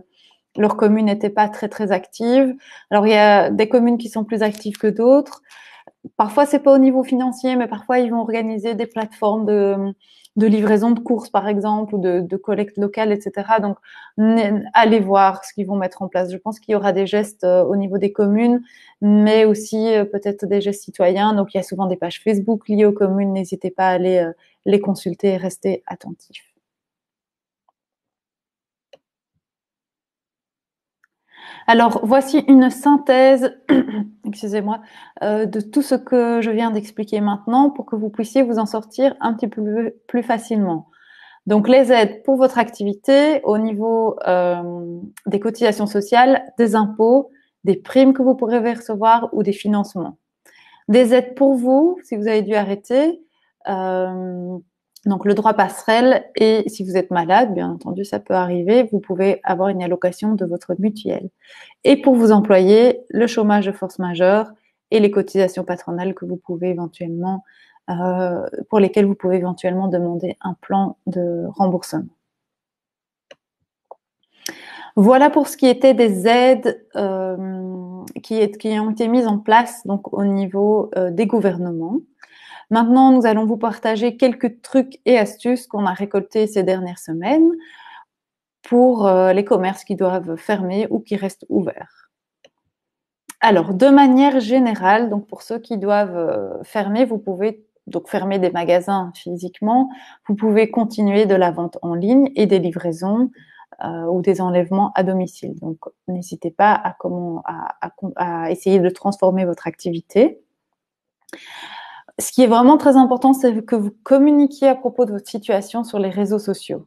leur commune n'était pas très très active. Alors, il y a des communes qui sont plus actives que d'autres. Parfois, c'est pas au niveau financier, mais parfois ils vont organiser des plateformes de livraison de courses, par exemple, ou de collecte locale, etc. Donc, allez voir ce qu'ils vont mettre en place. Je pense qu'il y aura des gestes au niveau des communes, mais aussi peut-être des gestes citoyens. Donc, il y a souvent des pages Facebook liées aux communes. N'hésitez pas à aller les consulter et rester attentifs. Alors, voici une synthèse, excusez-moi, de tout ce que je viens d'expliquer maintenant pour que vous puissiez vous en sortir un petit peu plus facilement. Donc, les aides pour votre activité au niveau des cotisations sociales, des impôts, des primes que vous pourrez recevoir ou des financements. Des aides pour vous, si vous avez dû arrêter, donc le droit passerelle, et si vous êtes malade, bien entendu, ça peut arriver, vous pouvez avoir une allocation de votre mutuelle. Et pour vos employés, le chômage de force majeure et les cotisations patronales que vous pouvez éventuellement, pour lesquelles vous pouvez éventuellement demander un plan de remboursement. Voilà pour ce qui était des aides qui ont été mises en place donc au niveau des gouvernements. Maintenant, nous allons vous partager quelques trucs et astuces qu'on a récoltés ces dernières semaines pour les commerces qui doivent fermer ou qui restent ouverts. Alors, de manière générale, donc pour ceux qui doivent fermer, vous pouvez donc fermer des magasins physiquement, vous pouvez continuer de la vente en ligne et des livraisons ou des enlèvements à domicile. Donc, n'hésitez pas à essayer de transformer votre activité. Ce qui est vraiment très important, c'est que vous communiquiez à propos de votre situation sur les réseaux sociaux.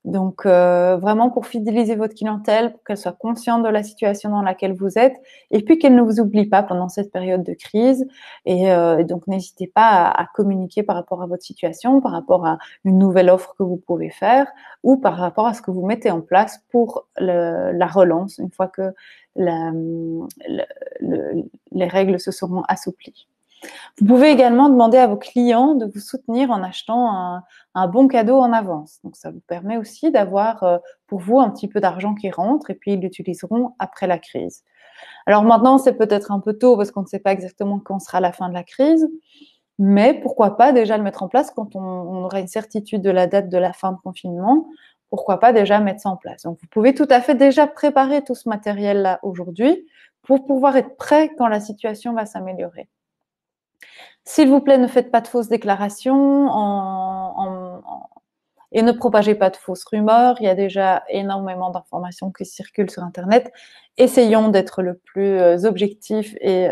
Donc, vraiment pour fidéliser votre clientèle, pour qu'elle soit consciente de la situation dans laquelle vous êtes, et puis qu'elle ne vous oublie pas pendant cette période de crise. Et donc, n'hésitez pas à communiquer par rapport à votre situation, par rapport à une nouvelle offre que vous pouvez faire, ou par rapport à ce que vous mettez en place pour la relance, une fois que les règles se seront assouplies. Vous pouvez également demander à vos clients de vous soutenir en achetant un bon cadeau en avance. Donc, ça vous permet aussi d'avoir pour vous un petit peu d'argent qui rentre et puis ils l'utiliseront après la crise. Alors maintenant, c'est peut-être un peu tôt parce qu'on ne sait pas exactement quand sera la fin de la crise, mais pourquoi pas déjà le mettre en place quand on aura une certitude de la date de la fin de confinement. Pourquoi pas déjà mettre ça en place. Donc, vous pouvez tout à fait déjà préparer tout ce matériel-là aujourd'hui pour pouvoir être prêt quand la situation va s'améliorer. S'il vous plaît, ne faites pas de fausses déclarations et ne propagez pas de fausses rumeurs. Il y a déjà énormément d'informations qui circulent sur Internet. Essayons d'être le plus objectif et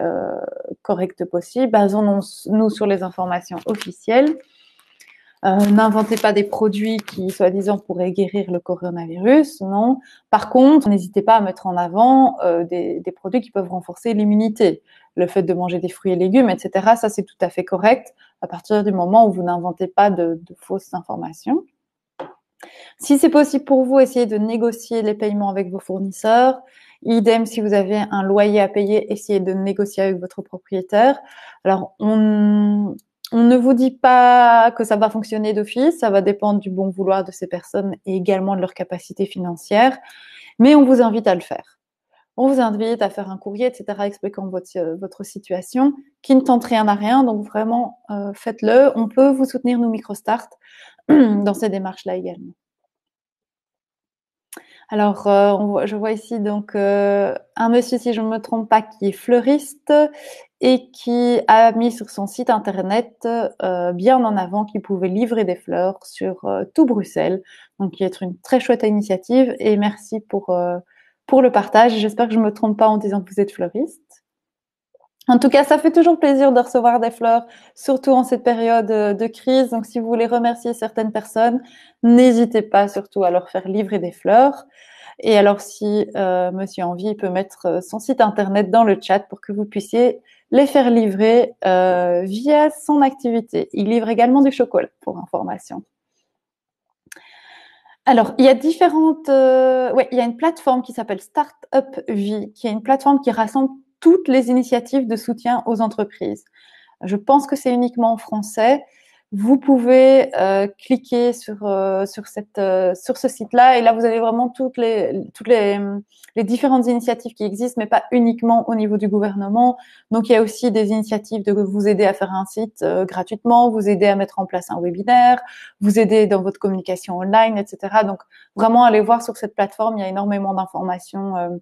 correct possible. Basons-nous sur les informations officielles. N'inventez pas des produits qui, soi-disant, pourraient guérir le coronavirus, non. Par contre, n'hésitez pas à mettre en avant des produits qui peuvent renforcer l'immunité. Le fait de manger des fruits et légumes, etc., ça, c'est tout à fait correct à partir du moment où vous n'inventez pas de fausses informations. Si c'est possible pour vous, essayez de négocier les paiements avec vos fournisseurs. Idem, si vous avez un loyer à payer, essayez de négocier avec votre propriétaire. Alors, on ne vous dit pas que ça va fonctionner d'office, ça va dépendre du bon vouloir de ces personnes et également de leur capacité financière, mais on vous invite à le faire. On vous invite à faire un courrier, etc., expliquant votre situation, qui ne tente rien à rien, donc vraiment, faites-le. On peut vous soutenir, nous, MicroStart, dans ces démarches-là également. Alors, je vois ici donc un monsieur, si je ne me trompe pas, qui est fleuriste et qui a mis sur son site internet bien en avant qu'il pouvait livrer des fleurs sur tout Bruxelles. Donc, qui est une très chouette initiative et merci pour le partage. J'espère que je ne me trompe pas en disant que vous êtes fleuriste. En tout cas, ça fait toujours plaisir de recevoir des fleurs, surtout en cette période de crise. Donc, si vous voulez remercier certaines personnes, n'hésitez pas surtout à leur faire livrer des fleurs. Et alors, si Monsieur Envie, il peut mettre son site internet dans le chat pour que vous puissiez les faire livrer via son activité. Il livre également du chocolat, pour information. Alors, il y a il y a une plateforme qui s'appelle Startup Vie, qui est une plateforme qui rassemble toutes les initiatives de soutien aux entreprises. Je pense que c'est uniquement en français. vous pouvez cliquer sur ce site-là, et là vous avez vraiment toutes les différentes initiatives qui existent, mais pas uniquement au niveau du gouvernement. Donc il y a aussi des initiatives de vous aider à faire un site gratuitement, vous aider à mettre en place un webinaire, vous aider dans votre communication online, etc. Donc vraiment allez voir sur cette plateforme, il y a énormément d'informations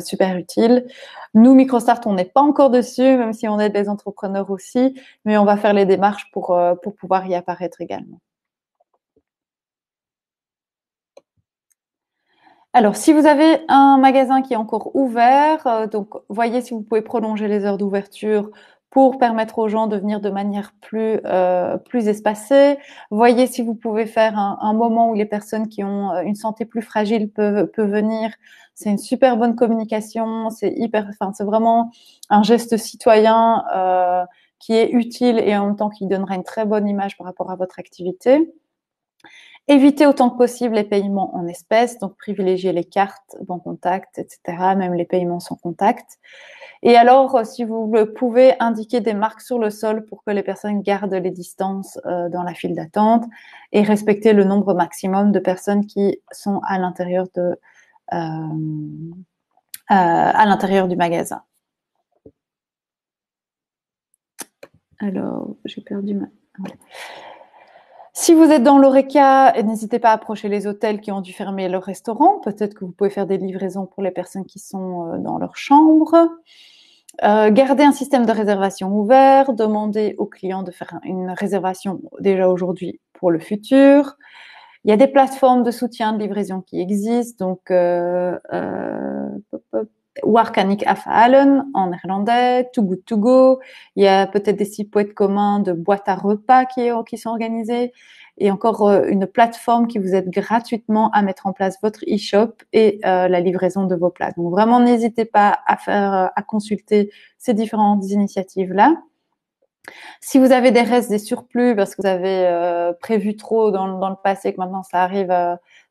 super utiles. Nous, Microstart, on n'est pas encore dessus, même si on aide les entrepreneurs aussi, mais on va faire les démarches pour pouvoir y apparaître également. Alors, si vous avez un magasin qui est encore ouvert, donc voyez si vous pouvez prolonger les heures d'ouverture pour permettre aux gens de venir de manière plus espacée. Voyez si vous pouvez faire un moment où les personnes qui ont une santé plus fragile peuvent venir. C'est une super bonne communication, c'est vraiment un geste citoyen qui est utile et en même temps qui donnera une très bonne image par rapport à votre activité. Évitez autant que possible les paiements en espèces, donc privilégiez les cartes, banque contact, etc., même les paiements sans contact. Et alors, si vous le pouvez, indiquer des marques sur le sol pour que les personnes gardent les distances dans la file d'attente et respecter le nombre maximum de personnes qui sont à l'intérieur du magasin. Alors, j'ai perdu ma... Voilà. Si vous êtes dans l'Horeca, n'hésitez pas à approcher les hôtels qui ont dû fermer leur restaurant. Peut-être que vous pouvez faire des livraisons pour les personnes qui sont dans leur chambre. Gardez un système de réservation ouvert. Demandez aux clients de faire une réservation déjà aujourd'hui pour le futur. Il y a des plateformes de soutien de livraison qui existent. Donc, Waar kan ik afhalen en néerlandais, Too Good To Go. Il y a peut-être des sites communs de boîtes à repas qui sont organisés. Et encore une plateforme qui vous aide gratuitement à mettre en place votre e-shop et la livraison de vos plats. Donc vraiment, n'hésitez pas à consulter ces différentes initiatives-là. Si vous avez des restes, des surplus, parce que vous avez prévu trop dans le passé, que maintenant ça arrive,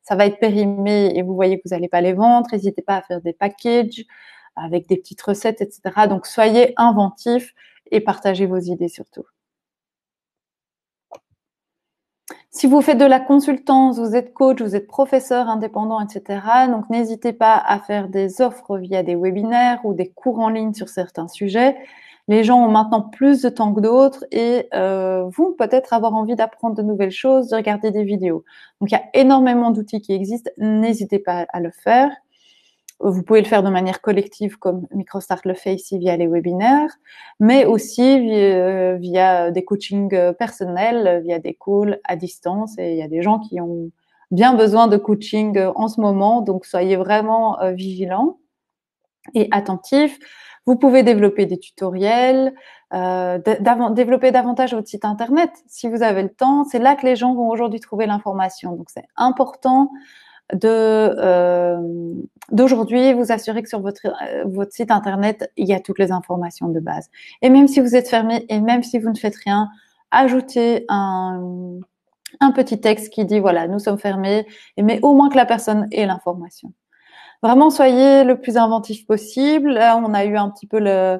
ça va être périmé et vous voyez que vous n'allez pas les vendre, n'hésitez pas à faire des packages avec des petites recettes, etc. Donc soyez inventifs et partagez vos idées surtout. Si vous faites de la consultance, vous êtes coach, vous êtes professeur indépendant, etc. Donc n'hésitez pas à faire des offres via des webinaires ou des cours en ligne sur certains sujets. Les gens ont maintenant plus de temps que d'autres et vont peut-être avoir envie d'apprendre de nouvelles choses, de regarder des vidéos. Donc il y a énormément d'outils qui existent, n'hésitez pas à le faire. Vous pouvez le faire de manière collective comme Microstart le fait ici via les webinaires, mais aussi via des coachings personnels, via des calls à distance. Et il y a des gens qui ont bien besoin de coaching en ce moment, donc soyez vraiment vigilants et attentifs. Vous pouvez développer des tutoriels, développer davantage votre site internet si vous avez le temps. C'est là que les gens vont aujourd'hui trouver l'information. Donc c'est important d'aujourd'hui vous assurer que sur votre site internet, il y a toutes les informations de base. Et même si vous êtes fermé et même si vous ne faites rien, ajoutez un petit texte qui dit voilà, nous sommes fermés, mais au moins que la personne ait l'information. Vraiment, soyez le plus inventif possible. Là, on a eu un petit peu la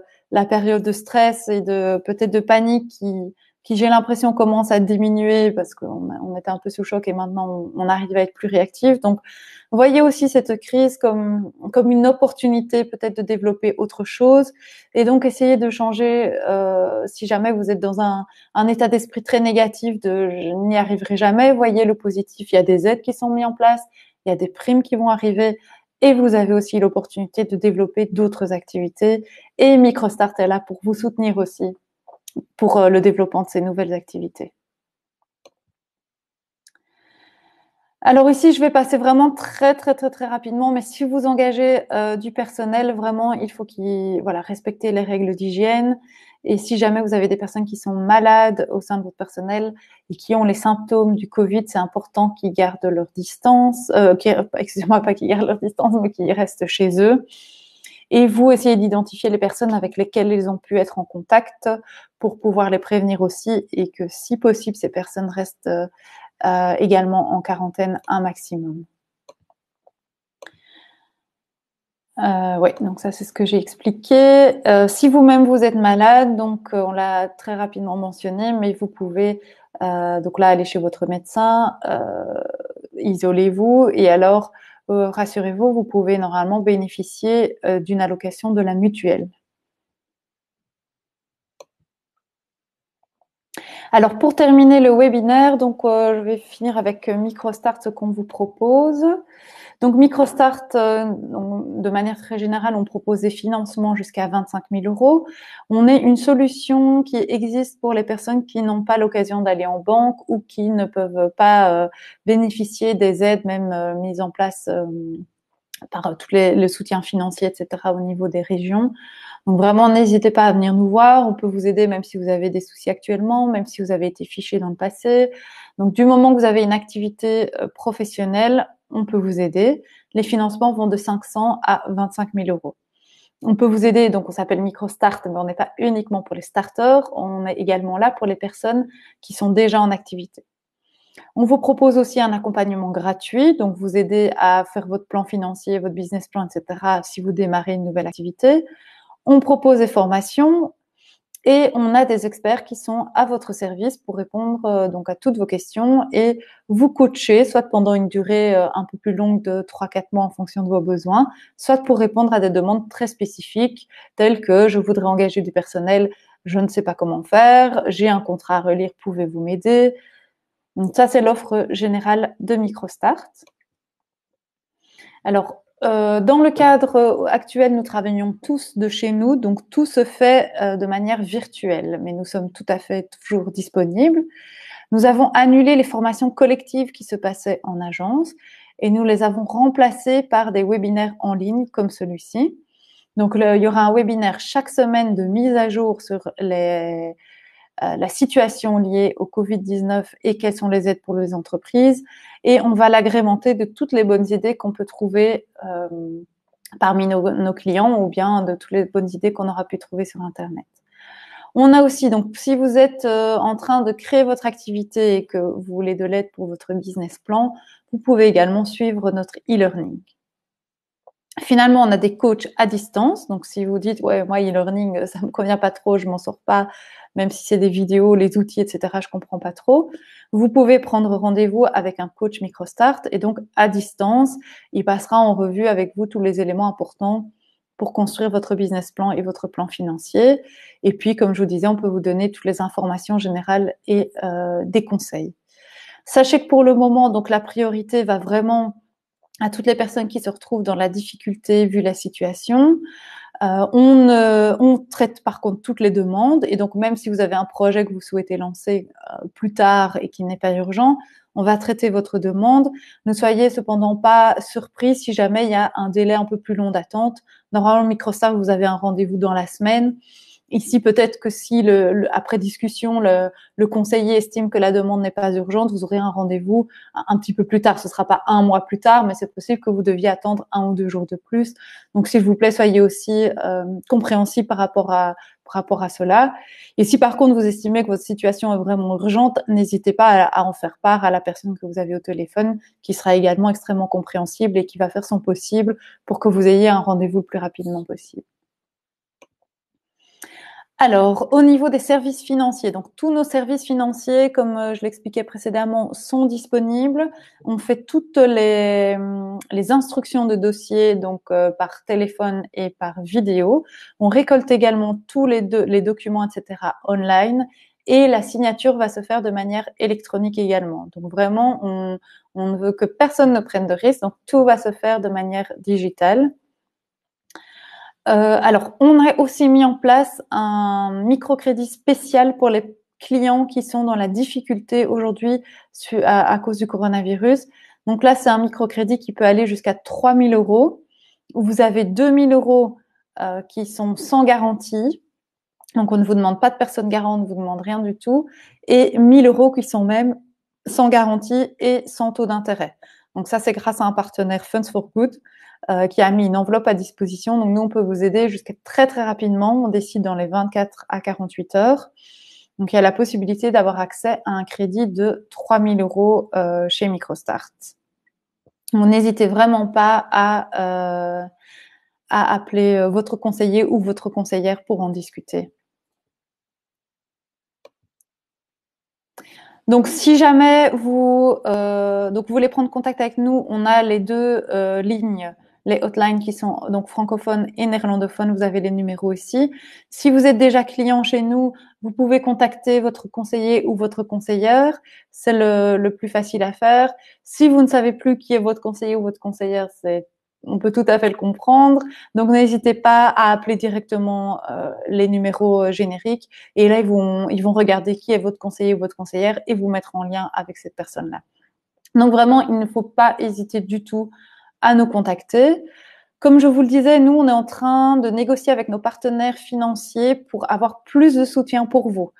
période de stress et peut-être de panique qui j'ai l'impression commence à diminuer parce qu'on était un peu sous choc et maintenant on arrive à être plus réactif. Donc, voyez aussi cette crise comme une opportunité peut-être de développer autre chose et donc essayez de changer si jamais vous êtes dans un état d'esprit très négatif de je n'y arriverai jamais. Voyez le positif. Il y a des aides qui sont mises en place, il y a des primes qui vont arriver. Et vous avez aussi l'opportunité de développer d'autres activités. Et Microstart est là pour vous soutenir aussi pour le développement de ces nouvelles activités. Alors ici, je vais passer vraiment très rapidement, mais si vous engagez du personnel, vraiment, il faut respecter les règles d'hygiène. Et si jamais vous avez des personnes qui sont malades au sein de votre personnel et qui ont les symptômes du Covid, c'est important qu'ils gardent leur distance, excusez-moi, pas qu'ils gardent leur distance, mais qu'ils restent chez eux. Et vous essayez d'identifier les personnes avec lesquelles ils ont pu être en contact pour pouvoir les prévenir aussi et que si possible, ces personnes restent également en quarantaine un maximum. Oui, donc ça c'est ce que j'ai expliqué. Si vous-même vous êtes malade, donc on l'a très rapidement mentionné, mais vous pouvez donc là aller chez votre médecin, isolez-vous et alors rassurez-vous, vous pouvez normalement bénéficier d'une allocation de la mutuelle. Alors pour terminer le webinaire, donc je vais finir avec MicroStart, ce qu'on vous propose. Donc MicroStart, de manière très générale, on propose des financements jusqu'à 25 000 euros. On est une solution qui existe pour les personnes qui n'ont pas l'occasion d'aller en banque ou qui ne peuvent pas bénéficier des aides même mises en place par tous le soutien financier, etc. au niveau des régions. Donc vraiment, n'hésitez pas à venir nous voir. On peut vous aider même si vous avez des soucis actuellement, même si vous avez été fiché dans le passé. Donc du moment que vous avez une activité professionnelle, on peut vous aider. Les financements vont de 500 à 25 000 euros. On peut vous aider, donc on s'appelle MicroStart, mais on n'est pas uniquement pour les starters, on est également là pour les personnes qui sont déjà en activité. On vous propose aussi un accompagnement gratuit, donc vous aider à faire votre plan financier, votre business plan, etc. si vous démarrez une nouvelle activité. On propose des formations et on a des experts qui sont à votre service pour répondre donc à toutes vos questions et vous coacher, soit pendant une durée un peu plus longue de 3-4 mois en fonction de vos besoins, soit pour répondre à des demandes très spécifiques telles que je voudrais engager du personnel, je ne sais pas comment faire, j'ai un contrat à relire, pouvez-vous m'aider? Donc ça, c'est l'offre générale de MicroStart. Alors, dans le cadre actuel, nous travaillons tous de chez nous, donc tout se fait de manière virtuelle, mais nous sommes tout à fait toujours disponibles. Nous avons annulé les formations collectives qui se passaient en agence et nous les avons remplacées par des webinaires en ligne comme celui-ci. Donc, il y aura un webinaire chaque semaine de mise à jour sur la situation liée au Covid-19 et quelles sont les aides pour les entreprises. Et on va l'agrémenter de toutes les bonnes idées qu'on peut trouver parmi nos clients ou bien de toutes les bonnes idées qu'on aura pu trouver sur Internet. On a aussi, donc si vous êtes en train de créer votre activité et que vous voulez de l'aide pour votre business plan, vous pouvez également suivre notre e-learning. Finalement, on a des coachs à distance. Donc, si vous dites, ouais, moi, e-learning, ça me convient pas trop, je m'en sors pas, même si c'est des vidéos, les outils, etc., je comprends pas trop. Vous pouvez prendre rendez-vous avec un coach MicroStart et donc, à distance, il passera en revue avec vous tous les éléments importants pour construire votre business plan et votre plan financier. Et puis, comme je vous disais, on peut vous donner toutes les informations générales et des conseils. Sachez que pour le moment, donc, la priorité va vraiment à toutes les personnes qui se retrouvent dans la difficulté vu la situation. On traite par contre toutes les demandes et donc même si vous avez un projet que vous souhaitez lancer plus tard et qui n'est pas urgent, on va traiter votre demande. Ne soyez cependant pas surpris si jamais il y a un délai un peu plus long d'attente. Normalement, MicroStart, vous avez un rendez-vous dans la semaine. Ici, peut-être que si après discussion, le conseiller estime que la demande n'est pas urgente, vous aurez un rendez-vous un petit peu plus tard. Ce ne sera pas un mois plus tard, mais c'est possible que vous deviez attendre 1 ou 2 jours de plus. Donc, s'il vous plaît, soyez aussi compréhensifs par rapport à cela. Et si par contre vous estimez que votre situation est vraiment urgente, n'hésitez pas à en faire part à la personne que vous avez au téléphone, qui sera également extrêmement compréhensible et qui va faire son possible pour que vous ayez un rendez-vous le plus rapidement possible. Alors, au niveau des services financiers, donc tous nos services financiers, comme je l'expliquais précédemment, sont disponibles. On fait toutes les instructions de dossier donc par téléphone et par vidéo. On récolte également tous les documents, etc. online et la signature va se faire de manière électronique également. Donc vraiment, on ne veut que personne ne prenne de risque, donc tout va se faire de manière digitale. Alors, on a aussi mis en place un microcrédit spécial pour les clients qui sont dans la difficulté aujourd'hui à cause du coronavirus. Donc là, c'est un microcrédit qui peut aller jusqu'à 3 000 euros. Vous avez 2 000 euros qui sont sans garantie. Donc, on ne vous demande pas de personne garante, on ne vous demande rien du tout. Et 1 000 euros qui sont même sans garantie et sans taux d'intérêt. Donc ça, c'est grâce à un partenaire Funds for Good qui a mis une enveloppe à disposition. Donc nous, on peut vous aider jusqu'à très très rapidement. On décide dans les 24 à 48 heures. Donc il y a la possibilité d'avoir accès à un crédit de 3 000 euros chez MicroStart. Donc n'hésitez vraiment pas à appeler votre conseiller ou votre conseillère pour en discuter. Donc, si jamais vous voulez prendre contact avec nous, on a les deux lignes, les hotlines qui sont donc francophones et néerlandophones. Vous avez les numéros ici. Si vous êtes déjà client chez nous, vous pouvez contacter votre conseiller ou votre conseillère. C'est le plus facile à faire. Si vous ne savez plus qui est votre conseiller ou votre conseillère, on peut tout à fait le comprendre. Donc, n'hésitez pas à appeler directement les numéros génériques. Et là, ils vont regarder qui est votre conseiller ou votre conseillère et vous mettre en lien avec cette personne-là. Donc vraiment, il ne faut pas hésiter du tout à nous contacter. Comme je vous le disais, nous, on est en train de négocier avec nos partenaires financiers pour avoir plus de soutien pour vous.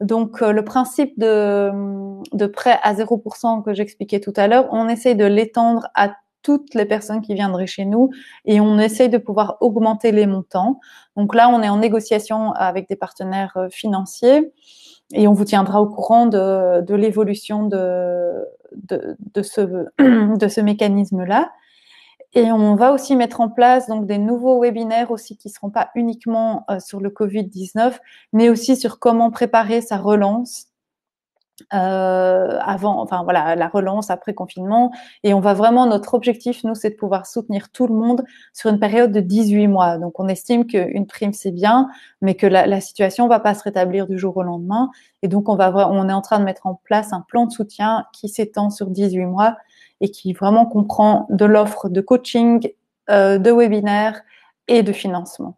Donc, le principe de prêt à 0% que j'expliquais tout à l'heure, on essaye de l'étendre à toutes les personnes qui viendraient chez nous et on essaye de pouvoir augmenter les montants. Donc là, on est en négociation avec des partenaires financiers et on vous tiendra au courant de l'évolution de ce mécanisme-là. Et on va aussi mettre en place donc des nouveaux webinaires aussi qui seront pas uniquement sur le Covid-19, mais aussi sur comment préparer sa relance avant, enfin voilà, la relance après confinement. Et on va vraiment, notre objectif, nous, c'est de pouvoir soutenir tout le monde sur une période de 18 mois. Donc, on estime qu'une prime, c'est bien, mais que la situation va pas se rétablir du jour au lendemain. Et donc, on est en train de mettre en place un plan de soutien qui s'étend sur 18 mois et qui vraiment comprend de l'offre de coaching, de webinaires et de financement.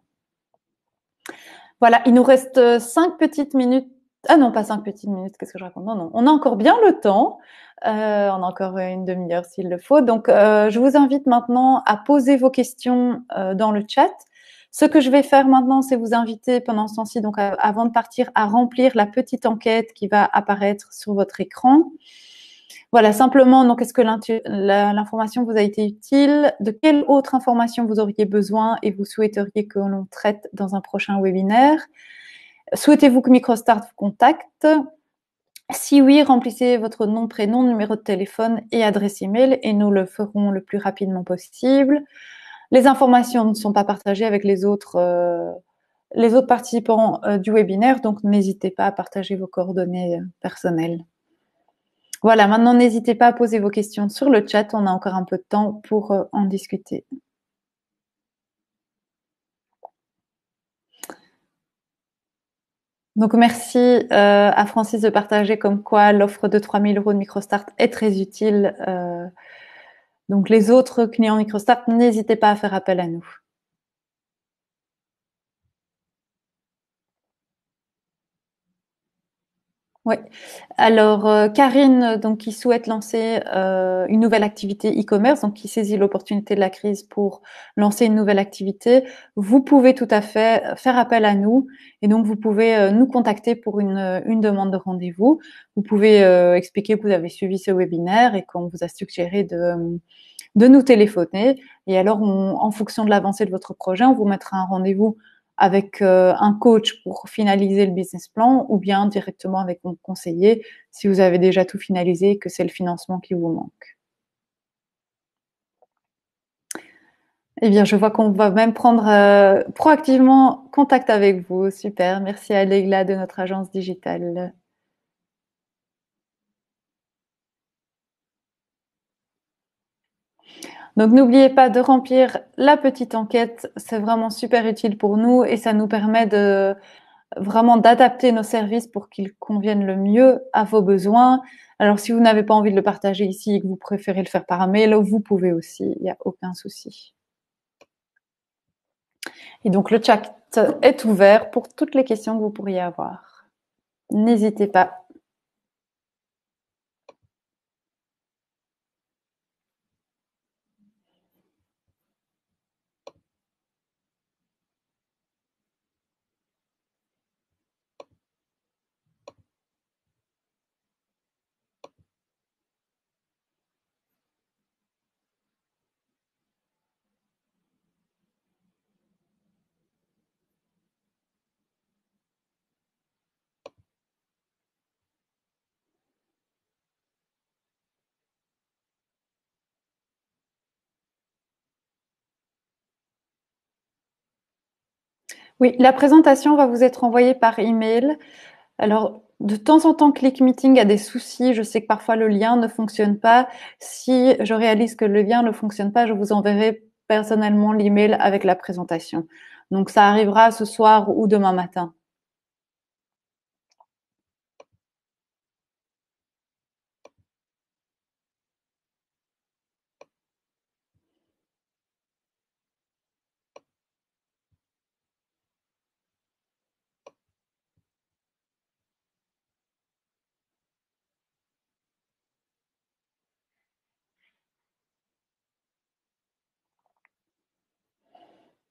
Voilà, il nous reste 5 petites minutes. Ah non, pas 5 petites minutes, qu'est-ce que je raconte? Non, non, on a encore bien le temps. On a encore une demi-heure s'il le faut. Donc, je vous invite maintenant à poser vos questions dans le chat. Ce que je vais faire maintenant, c'est vous inviter pendant ce temps-ci, donc avant de partir, à remplir la petite enquête qui va apparaître sur votre écran. Voilà, simplement, donc, est-ce que l'information vous a été utile? De quelle autre information vous auriez besoin et vous souhaiteriez que l'on traite dans un prochain webinaire? Souhaitez-vous que Microstart vous contacte? Si oui, remplissez votre nom, prénom, numéro de téléphone et adresse email et nous le ferons le plus rapidement possible. Les informations ne sont pas partagées avec les autres participants du webinaire, donc n'hésitez pas à partager vos coordonnées personnelles. Voilà, maintenant n'hésitez pas à poser vos questions sur le chat, on a encore un peu de temps pour en discuter. Donc merci à Francis de partager comme quoi l'offre de 3 000 € de Microstart est très utile. Donc les autres clients Microstart, n'hésitez pas à faire appel à nous. Oui. Alors Karine, donc qui souhaite lancer une nouvelle activité e-commerce, donc qui saisit l'opportunité de la crise pour lancer une nouvelle activité, vous pouvez tout à fait faire appel à nous et donc vous pouvez nous contacter pour une demande de rendez-vous. Vous pouvez expliquer que vous avez suivi ce webinaire et qu'on vous a suggéré de nous téléphoner. Et alors, en fonction de l'avancée de votre projet, on vous mettra un rendez-vous avec un coach pour finaliser le business plan ou bien directement avec mon conseiller si vous avez déjà tout finalisé et que c'est le financement qui vous manque. Eh bien, je vois qu'on va même prendre proactivement contact avec vous. Super. Merci à Leila de notre agence digitale. Donc, n'oubliez pas de remplir la petite enquête. C'est vraiment super utile pour nous et ça nous permet vraiment d'adapter nos services pour qu'ils conviennent le mieux à vos besoins. Alors, si vous n'avez pas envie de le partager ici et que vous préférez le faire par mail, vous pouvez aussi, il n'y a aucun souci. Et donc, le chat est ouvert pour toutes les questions que vous pourriez avoir. N'hésitez pas. Oui, la présentation va vous être envoyée par email. Alors, de temps en temps, ClickMeeting a des soucis. Je sais que parfois le lien ne fonctionne pas. Si je réalise que le lien ne fonctionne pas, je vous enverrai personnellement l'email avec la présentation. Donc, ça arrivera ce soir ou demain matin.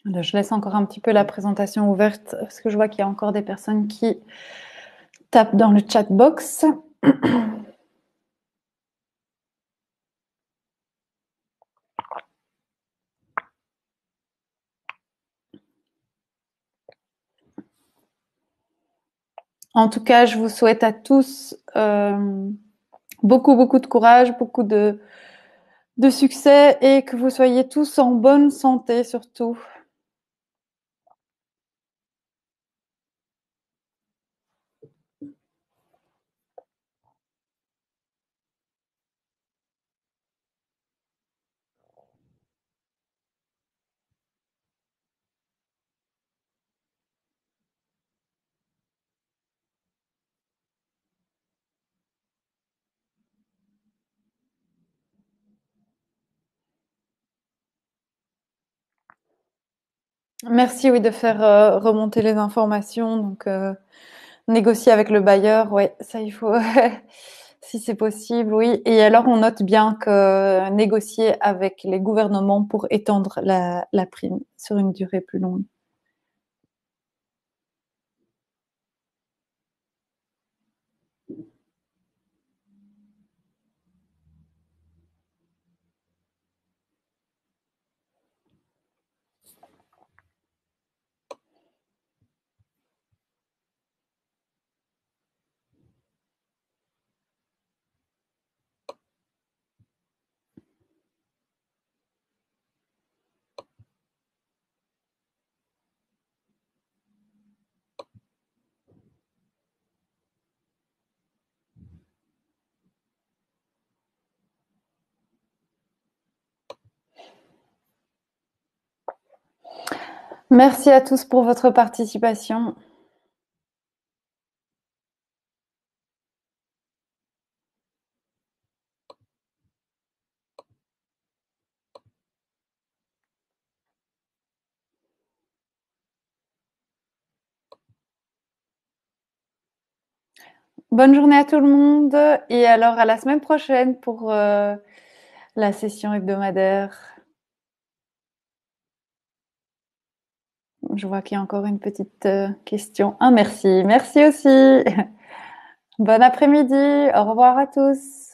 Je laisse encore un petit peu la présentation ouverte parce que je vois qu'il y a encore des personnes qui tapent dans le chat box. En tout cas, je vous souhaite à tous beaucoup, beaucoup de courage, beaucoup de succès et que vous soyez tous en bonne santé surtout. Merci, oui, de faire remonter les informations. Donc, négocier avec le bailleur, ouais, ça il faut, si c'est possible, oui. Et alors, on note bien que négocier avec les gouvernements pour étendre la prime sur une durée plus longue. Merci à tous pour votre participation. Bonne journée à tout le monde et alors à la semaine prochaine pour la session hebdomadaire. Je vois qu'il y a encore une petite question. Ah, merci. Merci aussi. Bon après-midi. Au revoir à tous.